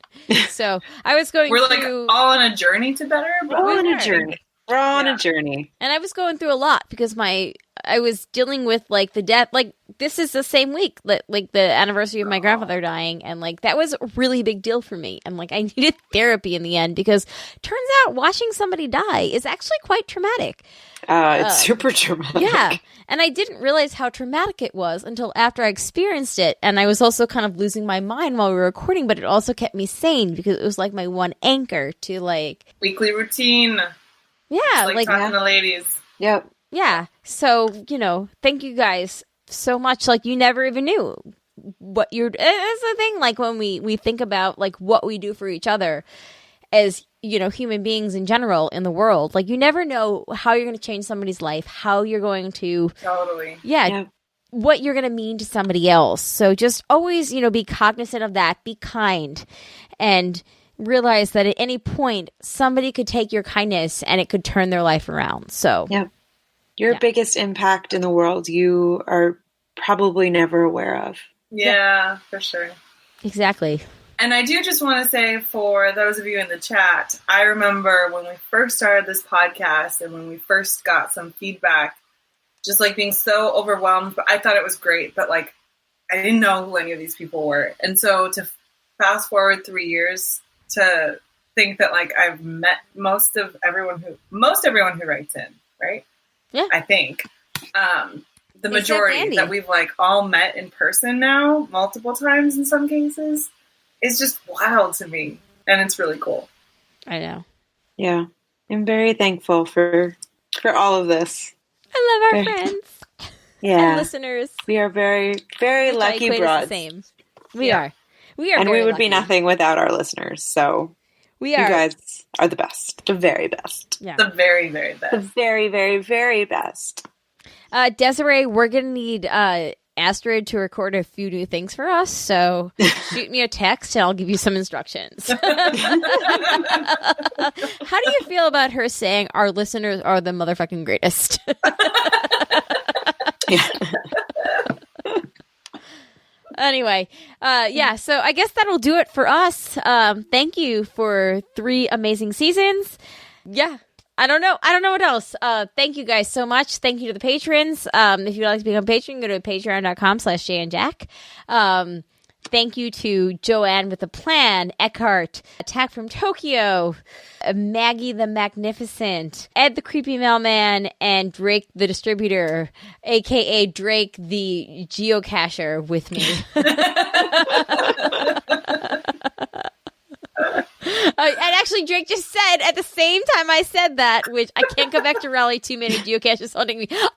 So I was going We're like through all on a journey to better. We're on a journey. We're on Yeah. a journey. and I was going through a lot because I was dealing with like the death. Like this is the same week, like the anniversary of my grandfather dying, and like that was a really big deal for me. And like I needed therapy in the end because turns out watching somebody die is actually quite traumatic. It's super dramatic. Yeah. And I didn't realize how traumatic it was until after I experienced it. And I was also kind of losing my mind while we were recording, but it also kept me sane because it was like my one anchor to like, Weekly routine. yeah, Like like, talking to ladies. Yep. yeah. So, thank you guys so much. Like you never even knew what you're, it's the thing, like when we think about like what we do for each other as, human beings in general in the world, like you never know how you're going to change somebody's life, how you're going to, Totally. Yeah. what you're going to mean to somebody else. So just always, be cognizant of that, be kind, and realize that at any point somebody could take your kindness and it could turn their life around. So Yeah. Your biggest impact in the world you are probably never aware of. Yeah, for sure. exactly. And I do just want to say, for those of you in the chat, I remember when we first started this podcast and when we first got some feedback, just like being so overwhelmed. But I thought it was great, but like I didn't know who any of these people were. And so to fast forward 3 years to think that like I've met most everyone who writes in, right? Yeah. I think. The Except majority Andy. that we've like all met in person now, multiple times in some cases. It's just wild to me, and it's really cool. I know. Yeah. I'm very thankful for all of this. I love our Okay. friends and Yeah. listeners. We are very, very Which I lucky equate as broads. the same. We Yeah. are. We are And very we would be lucky. nothing without our listeners. So We you are. guys are the best. The very best. Yeah. The very, very The best. very, very, very best. Desiree, we're going to need Astrid to record a few new things for us. So shoot me a text and I'll give you some instructions. How do you feel about her saying our listeners are the motherfucking greatest? Yeah. Anyway, so I guess that'll do it for us. Thank you for 3 amazing seasons. Yeah. I don't know what else. Thank you guys so much. Thank you to the patrons. If you'd like to become a patron, go to patreon.com/JayandJack. Thank you to Joanne with a Plan, Eckhart, Attack from Tokyo, Maggie the Magnificent, Ed the Creepy Mailman, and Drake the Distributor, aka Drake the Geocacher with me. And actually, Drake just said at the same time I said that, which I can't go back to Raleigh, too many geocaches hunting me. I know,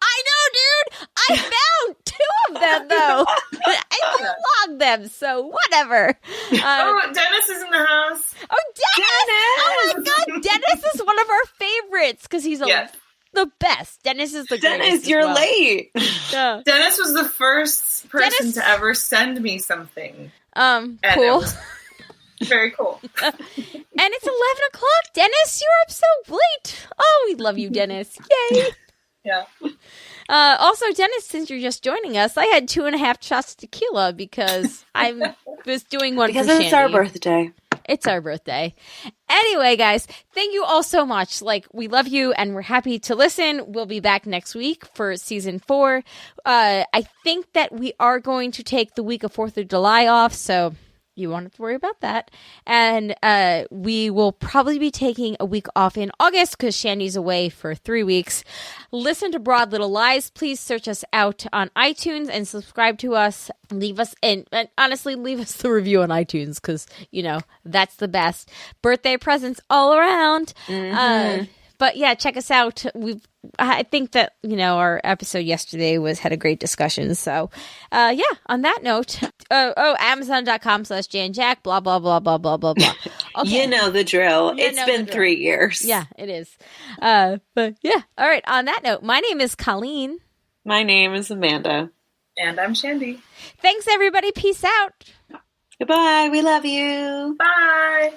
dude! I found 2 of them, though! I logged them, so whatever. Oh, Dennis is in the house. Oh, Dennis! Oh my god, Dennis is one of our favorites, because he's Yes. the best. Dennis is the greatest. Dennis, as you're well. late. Yeah. Dennis was the first person Dennis- to ever send me something. And it Cool. was very cool. And it's 11 o'clock. Dennis, you're up so late. Oh, we love you, Dennis. Yay. Yeah. Also, Dennis, since you're just joining us, I had 2.5 shots of tequila because I was doing one Because for it's our Shandy. birthday. It's our birthday. Anyway, guys, thank you all so much. Like, we love you and we're happy to listen. We'll be back next week for season 4. I think that we are going to take the week of 4th of July off, so you won't have to worry about that. And we will probably be taking a week off in August because Shandy's away for 3 weeks. Listen to Broad Little Lies. Please search us out on iTunes and subscribe to us. Leave us, and honestly, leave us the review on iTunes because, that's the best. Birthday presents all around. But yeah, check us out. I think that, our episode yesterday had a great discussion. So, on that note, Amazon.com/JayandJack, blah, blah, blah, blah, blah, blah, blah. Okay. You know the drill. You It's know been the drill. 3 years. Yeah, it is. But yeah. All right. On that note, my name is Colleen. My name is Amanda. And I'm Shandy. Thanks, everybody. Peace out. Goodbye. We love you. Bye.